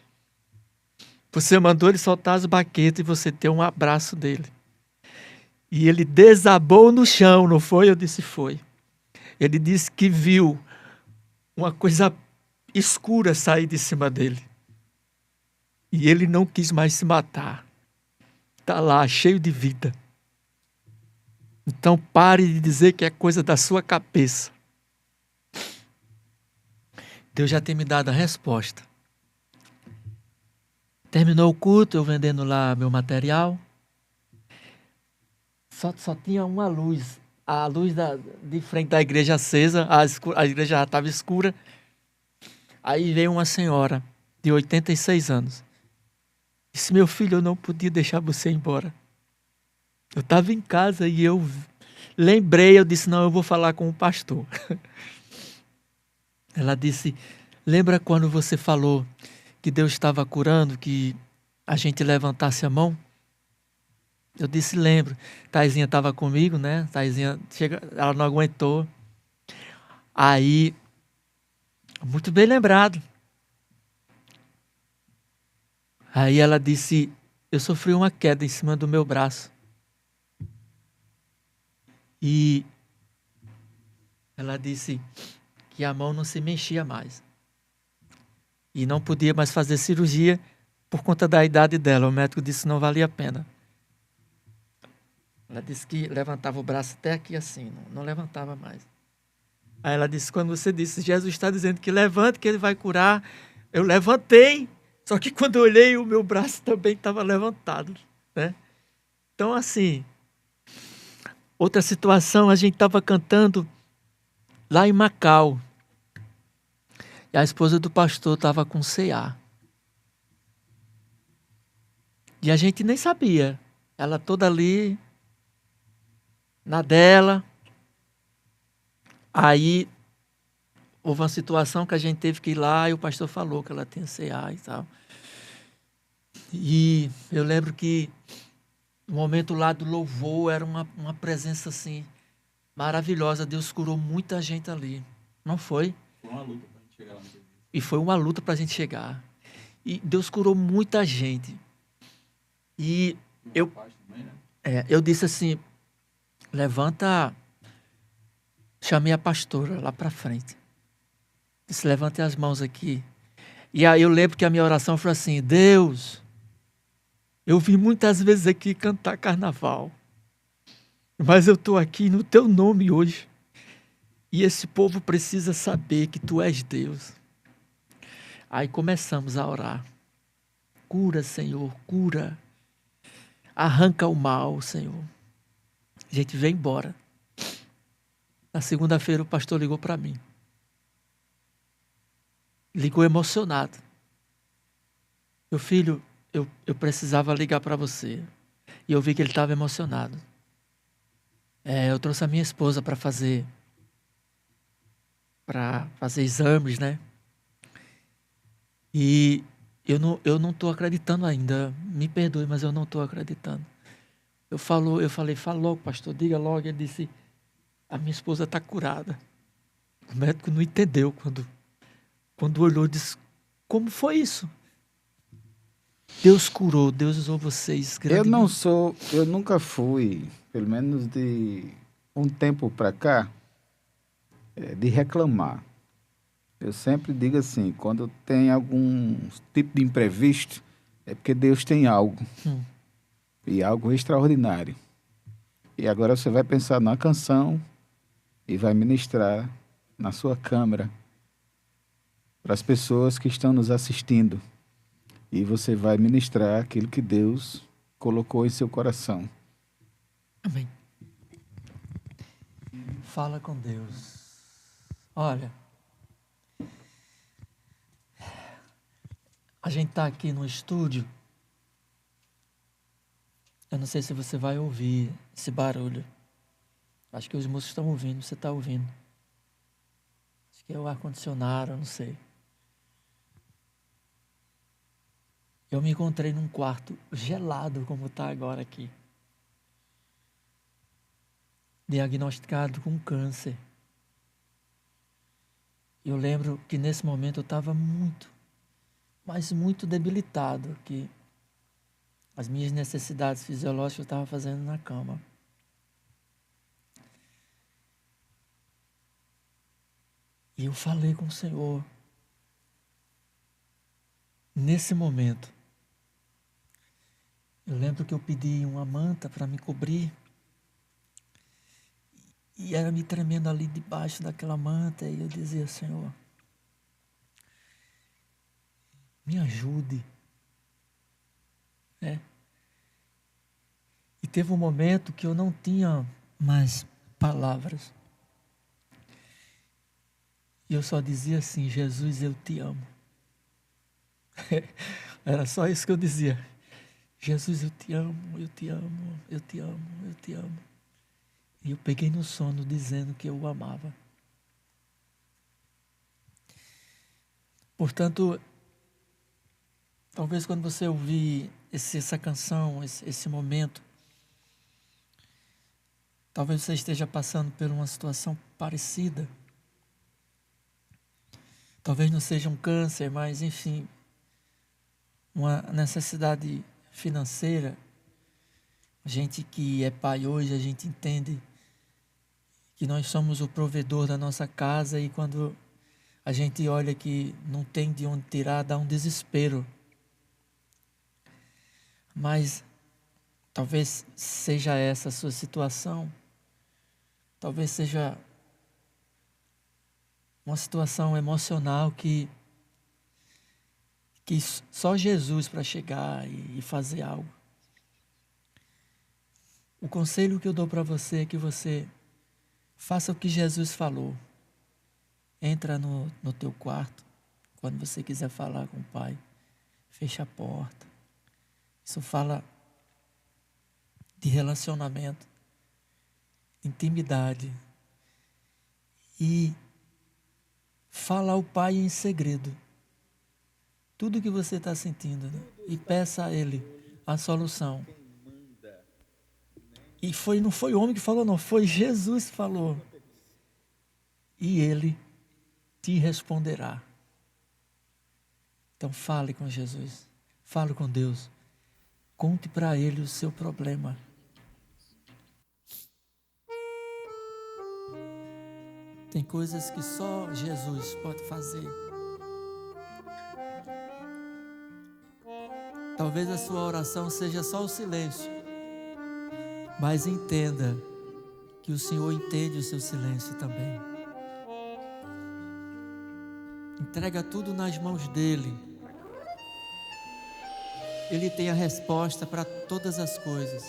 você mandou ele soltar as baquetas e você deu um abraço dele. E ele desabou no chão, não foi? Eu disse, foi. Ele disse que viu uma coisa escura sair de cima dele. E ele não quis mais se matar. Está lá, cheio de vida. Então pare de dizer que é coisa da sua cabeça. Deus já tem me dado a resposta. Terminou o culto, eu vendendo lá meu material. Só tinha uma luz. A luz de frente da igreja acesa, a igreja já estava escura. Aí veio uma senhora de 86 anos. Disse, meu filho, eu não podia deixar você ir embora. Eu estava em casa e eu lembrei, eu disse, não, eu vou falar com o pastor. Ela disse, lembra quando você falou que Deus estava curando, que a gente levantasse a mão? Eu disse, lembro. Taizinha estava comigo, né? Taizinha, ela não aguentou. Aí, muito bem lembrado. Aí ela disse, eu sofri uma queda em cima do meu braço. E ela disse que a mão não se mexia mais. E não podia mais fazer cirurgia por conta da idade dela. O médico disse que não valia a pena. Ela disse que levantava o braço até aqui assim, não levantava mais. Aí ela disse, quando você disse, Jesus está dizendo que levante, que Ele vai curar, eu levantei, só que quando eu olhei, o meu braço também estava levantado, né? Então, assim, outra situação, a gente estava cantando lá em Macau, e a esposa do pastor estava com CA. E a gente nem sabia, ela toda ali, na dela. Aí houve uma situação que a gente teve que ir lá e o pastor falou que ela tinha CA e tal. E eu lembro que o momento lá do louvor era uma presença assim maravilhosa. Deus curou muita gente ali. Não foi? Foi uma luta para a gente chegar lá. E foi uma luta para a gente chegar. E Deus curou muita gente. E eu disse assim, levanta, chamei a pastora lá para frente. Disse, levante as mãos aqui. E aí eu lembro que a minha oração foi assim, Deus, eu vim muitas vezes aqui cantar carnaval, mas eu estou aqui no teu nome hoje. E esse povo precisa saber que tu és Deus. Aí começamos a orar. cura, Senhor, cura. Arranca o mal, Senhor. A gente veio embora. Na segunda-feira o pastor ligou para mim. Ligou emocionado. Meu filho, eu precisava ligar para você. E eu vi que ele estava emocionado. Eu trouxe a minha esposa para fazer exames, né? E eu não estou acreditando ainda. Me perdoe, mas eu não estou acreditando. Eu falei, fala logo, pastor, diga logo. Ele disse, a minha esposa está curada. O médico não entendeu quando olhou e disse, como foi isso? Deus curou, Deus usou vocês. Eu nunca fui, pelo menos de um tempo para cá, de reclamar. Eu sempre digo assim, quando tem algum tipo de imprevisto, é porque Deus tem algo. E algo extraordinário. E agora você vai pensar na canção e vai ministrar na sua câmara para as pessoas que estão nos assistindo. E você vai ministrar aquilo que Deus colocou em seu coração. Amém. Fala com Deus. Olha, a gente está aqui no estúdio. Eu não sei se você vai ouvir esse barulho. Acho que os músicos estão ouvindo, você está ouvindo. Acho que é o ar-condicionado, eu não sei. Eu me encontrei num quarto gelado, como está agora aqui. Diagnosticado com câncer. Eu lembro que nesse momento eu estava muito, mas muito debilitado, que as minhas necessidades fisiológicas eu estava fazendo na cama. E eu falei com o Senhor. Nesse momento, eu lembro que eu pedi uma manta para me cobrir. E era me tremendo ali debaixo daquela manta. E eu dizia, Senhor, me ajude. E teve um momento que eu não tinha mais palavras. E eu só dizia assim, Jesus, eu te amo. Era só isso que eu dizia. Jesus, eu te amo, eu te amo, eu te amo, eu te amo. E eu peguei no sono dizendo que eu o amava. Portanto, talvez quando você ouvir essa canção, esse momento, talvez você esteja passando por uma situação parecida. Talvez não seja um câncer, mas enfim, uma necessidade financeira. A gente que é pai hoje, a gente entende que nós somos o provedor da nossa casa e quando a gente olha que não tem de onde tirar, dá um desespero. Mas talvez seja essa a sua situação. Talvez seja uma situação emocional que só Jesus para chegar e fazer algo. O conselho que eu dou para você é que você faça o que Jesus falou. Entra no teu quarto, quando você quiser falar com o Pai, fecha a porta. Isso fala de relacionamento, intimidade. E fala ao Pai em segredo. Tudo que você está sentindo, né? E peça a Ele a solução. E não foi o homem que falou, não. Foi Jesus que falou. E Ele te responderá. Então fale com Jesus. Fale com Deus. Conte para Ele o seu problema. Tem coisas que só Jesus pode fazer. Talvez a sua oração seja só o silêncio. Mas entenda que o Senhor entende o seu silêncio também. Entrega tudo nas mãos dEle. Ele tem a resposta para todas as coisas.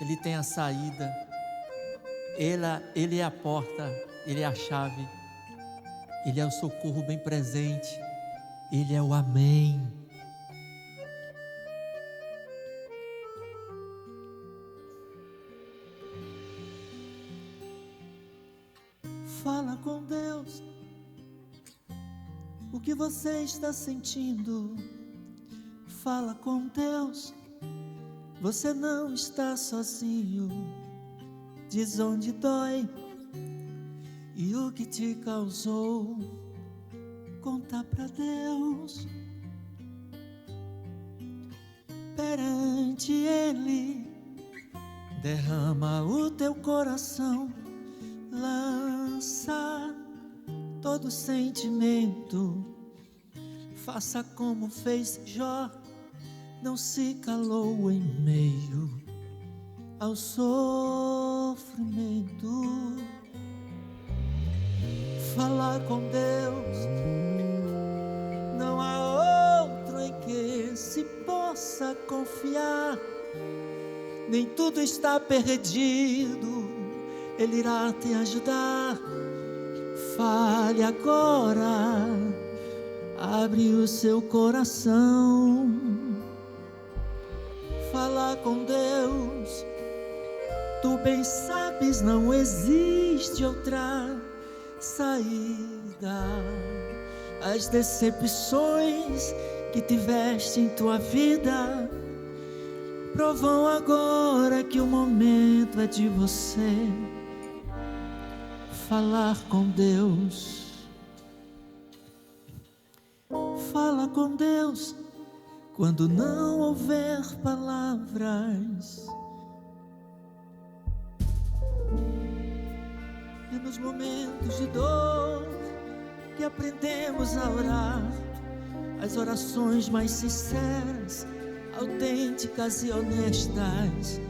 Ele tem a saída. Ele é a porta. Ele é a chave. Ele é o socorro bem presente. Ele é o amém. Fala com Deus o que você está sentindo. Fala com Deus, você não está sozinho. Diz onde dói e o que te causou. Conta pra Deus. Perante Ele, derrama o teu coração. Lança todo sentimento. Faça como fez Jó, não se calou em meio ao sofrimento. Falar com Deus, não há outro em que se possa confiar. Nem tudo está perdido, Ele irá te ajudar. Fale agora, abre o seu coração. Falar com Deus, tu bem sabes, não existe outra saída. As decepções que tiveste em tua vida provam agora que o momento é de você falar com Deus. Fala com Deus quando não houver palavras. É nos momentos de dor que aprendemos a orar, as orações mais sinceras, autênticas e honestas.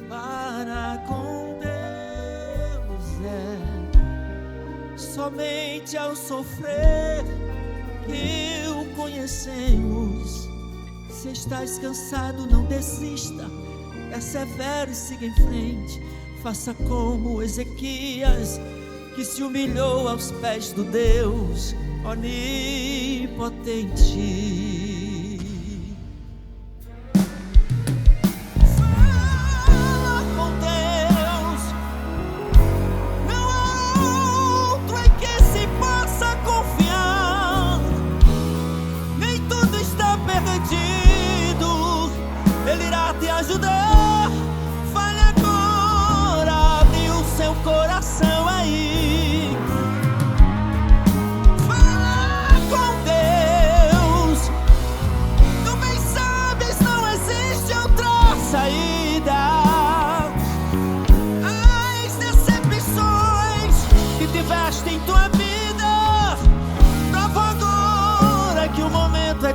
Para com Deus é somente ao sofrer que o conhecemos. Se estás cansado, não desista, persevere e siga em frente. Faça como Ezequias, que se humilhou aos pés do Deus onipotente.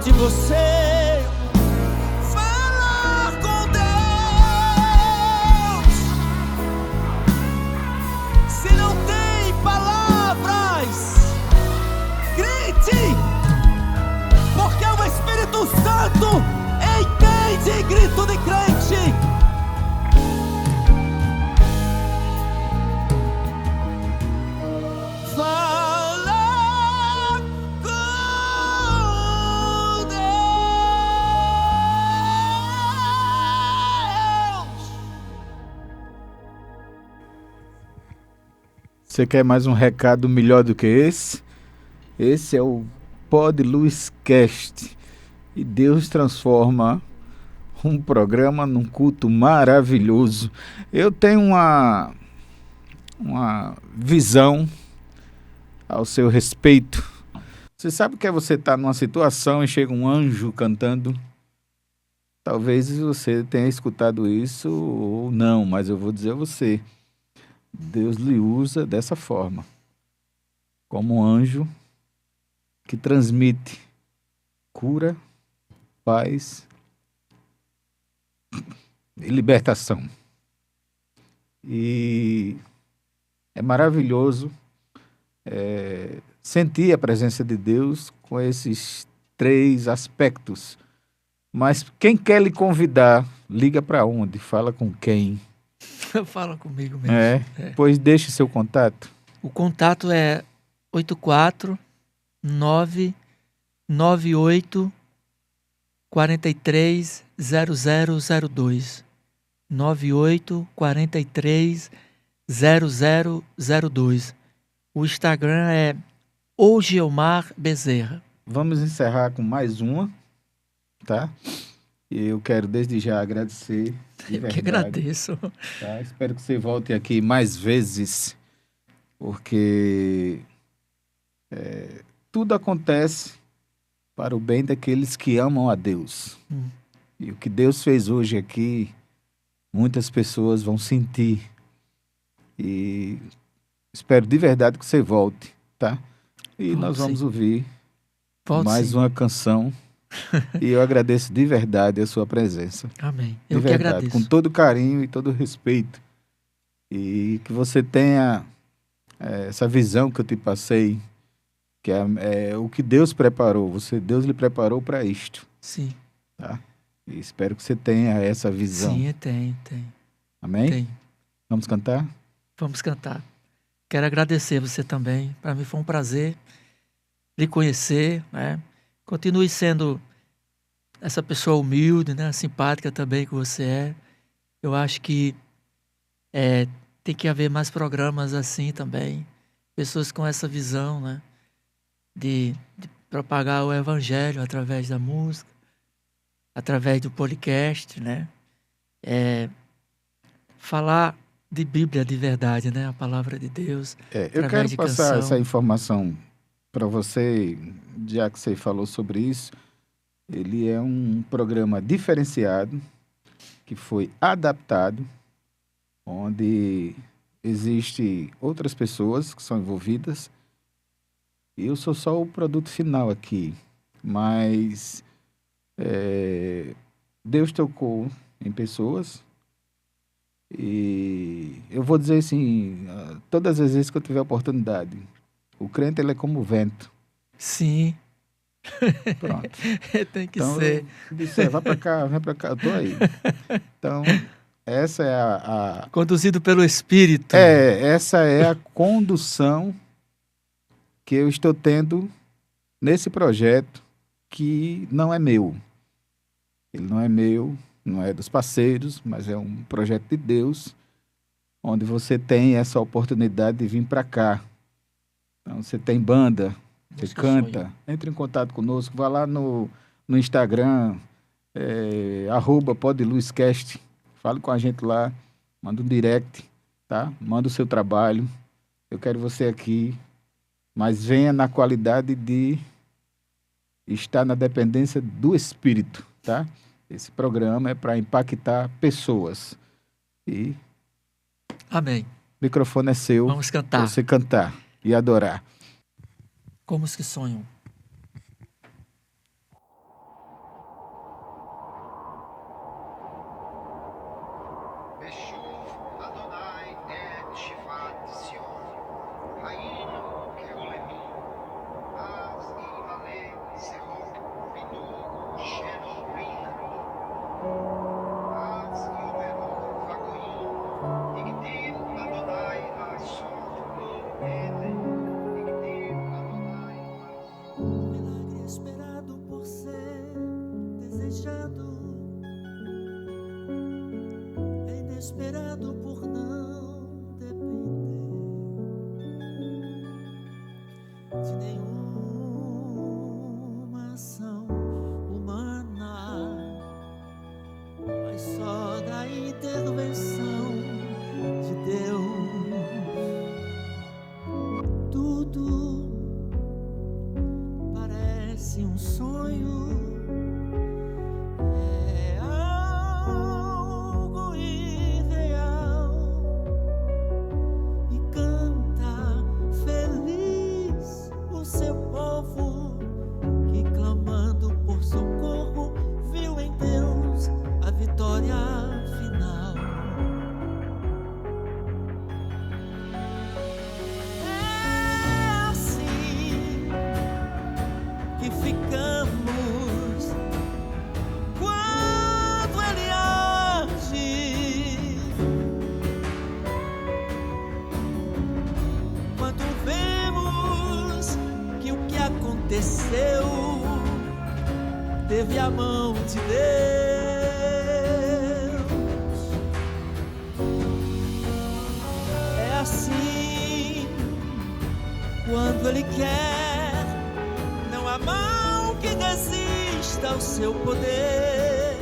De você falar com Deus. Se não tem palavras, grite, porque o Espírito Santo entende grito de crente. Você quer mais um recado melhor do que esse? Esse é o Pod Luz Cast. E Deus transforma um programa num culto maravilhoso. Eu tenho uma visão ao seu respeito. Você sabe que é você estar numa situação e chega um anjo cantando? Talvez você tenha escutado isso ou não, mas eu vou dizer a você. Deus lhe usa dessa forma, como um anjo que transmite cura, paz e libertação. E é maravilhoso sentir a presença de Deus com esses três aspectos. Mas quem quer lhe convidar, liga para onde? Fala com quem? Fala comigo mesmo. Pois deixe seu contato. O contato é 84998 43 0002. 98 43 0002. O Instagram é Ogeomar Bezerra. Vamos encerrar com mais uma, tá? Eu quero desde já agradecer. Eu que agradeço. Tá? Espero que você volte aqui mais vezes, porque tudo acontece para o bem daqueles que amam a Deus. E o que Deus fez hoje aqui, muitas pessoas vão sentir. E espero de verdade que você volte, tá? E nós vamos ouvir mais uma canção. E eu agradeço de verdade a sua presença. Amém. Eu que agradeço. Com todo carinho e todo respeito. E que você tenha essa visão que eu te passei, que é o que Deus preparou. Deus lhe preparou para isto. Sim. Tá? E espero que você tenha essa visão. Sim, tem. Amém? Tem. Vamos cantar? Vamos cantar. Quero agradecer você também. Para mim foi um prazer lhe conhecer, né? Continue sendo essa pessoa humilde, né? Simpática também que você é. Eu acho que tem que haver mais programas assim também. Pessoas com essa visão, né? De propagar o evangelho através da música, através do podcast, né? Falar de Bíblia de verdade, né? A palavra de Deus. Eu quero passar essa informação para você, já que você falou sobre isso. Ele é um programa diferenciado, que foi adaptado, onde existem outras pessoas que são envolvidas. E eu sou só o produto final aqui. Mas Deus tocou em pessoas. E eu vou dizer assim, todas as vezes que eu tiver oportunidade, o crente ele é como o vento. Sim. Pronto. Tem que ser. Eu disse, vai para cá, vem para cá, eu tô aí. Então, essa é a... Conduzido pelo Espírito. Essa é a condução que eu estou tendo nesse projeto, que não é meu. Ele não é meu, não é dos parceiros, mas é um projeto de Deus, onde você tem essa oportunidade de vir para cá. Então, você tem banda, você canta, entre em contato conosco, vá lá no Instagram, @podluiscast, fale com a gente lá, manda um direct, tá? Manda o seu trabalho, eu quero você aqui, mas venha na qualidade de estar na dependência do Espírito, tá? Esse programa é para impactar pessoas. E amém. O microfone é seu. Vamos cantar. Você cantar e adorar. Como os que sonham. Esperado por não depender de nenhuma ação humana, mas só da intervenção de Deus. Tudo parece um sonho. Ficamos teve a mão de Deus. É assim, quando Ele quer, não há mão que resista ao seu poder.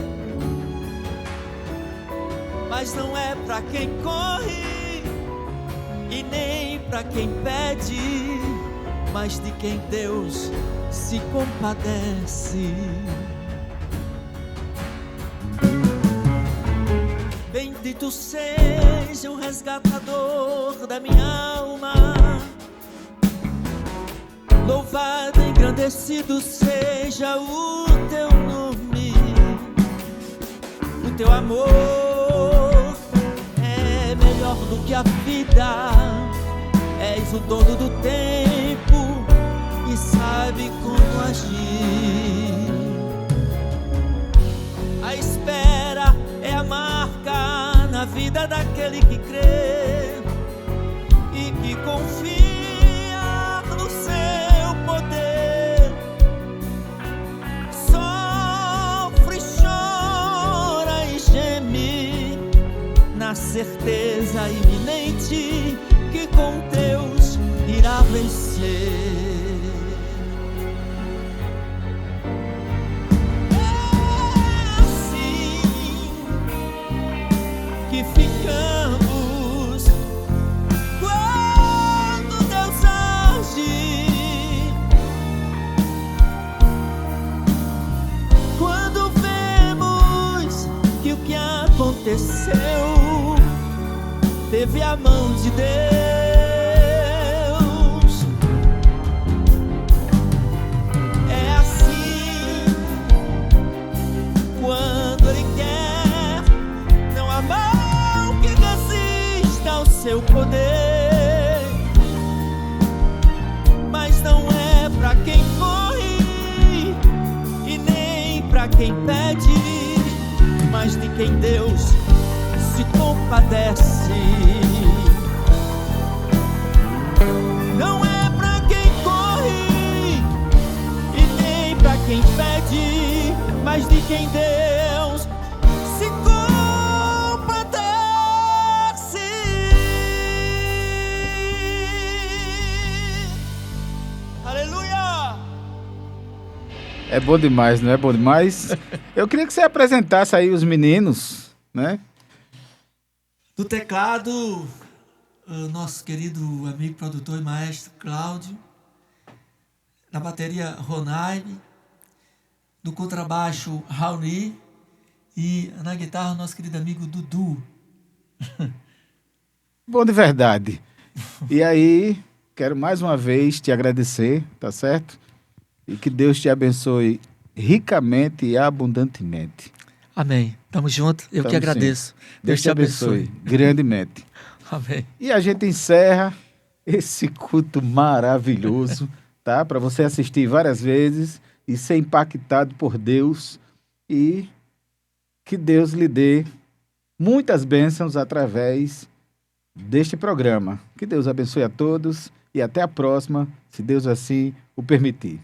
Mas não é pra quem corre e nem pra quem pede, mas de quem Deus se compadece. Bendito seja o resgatador da minha alma, louvado e engrandecido seja o teu nome. O teu amor é melhor do que a vida, és o dono do tempo e sabe como agir. A espera é a marca na vida daquele que crê e que confia no seu poder. Sofre, chora e geme na certeza iminente que com Deus irá vencer. Ficamos quando Deus age, quando vemos que o que aconteceu teve a mão de Deus. É assim, quando Ele quer, não há mão que resista ao seu poder. Mas não é pra quem corre e nem pra quem pede, mas de quem Deus se compadece. Não é pra quem corre e nem pra quem pede, mas de quem Deus se compadece. Aleluia! É bom demais, não é bom demais? Eu queria que você apresentasse aí os meninos, né? Do teclado, o nosso querido amigo, produtor e maestro Cláudio. Na bateria, Ronaime. No contrabaixo, Raoni. E na guitarra, nosso querido amigo Dudu. Bom de verdade. E aí, quero mais uma vez te agradecer, tá certo? E que Deus te abençoe ricamente e abundantemente. Amém. Tamo junto. Eu Tamo que agradeço. Deus te abençoe. Grandemente. Amém. E a gente encerra esse culto maravilhoso, tá? Para você assistir várias vezes e ser impactado por Deus, e que Deus lhe dê muitas bênçãos através deste programa. Que Deus abençoe a todos e até a próxima, se Deus assim o permitir.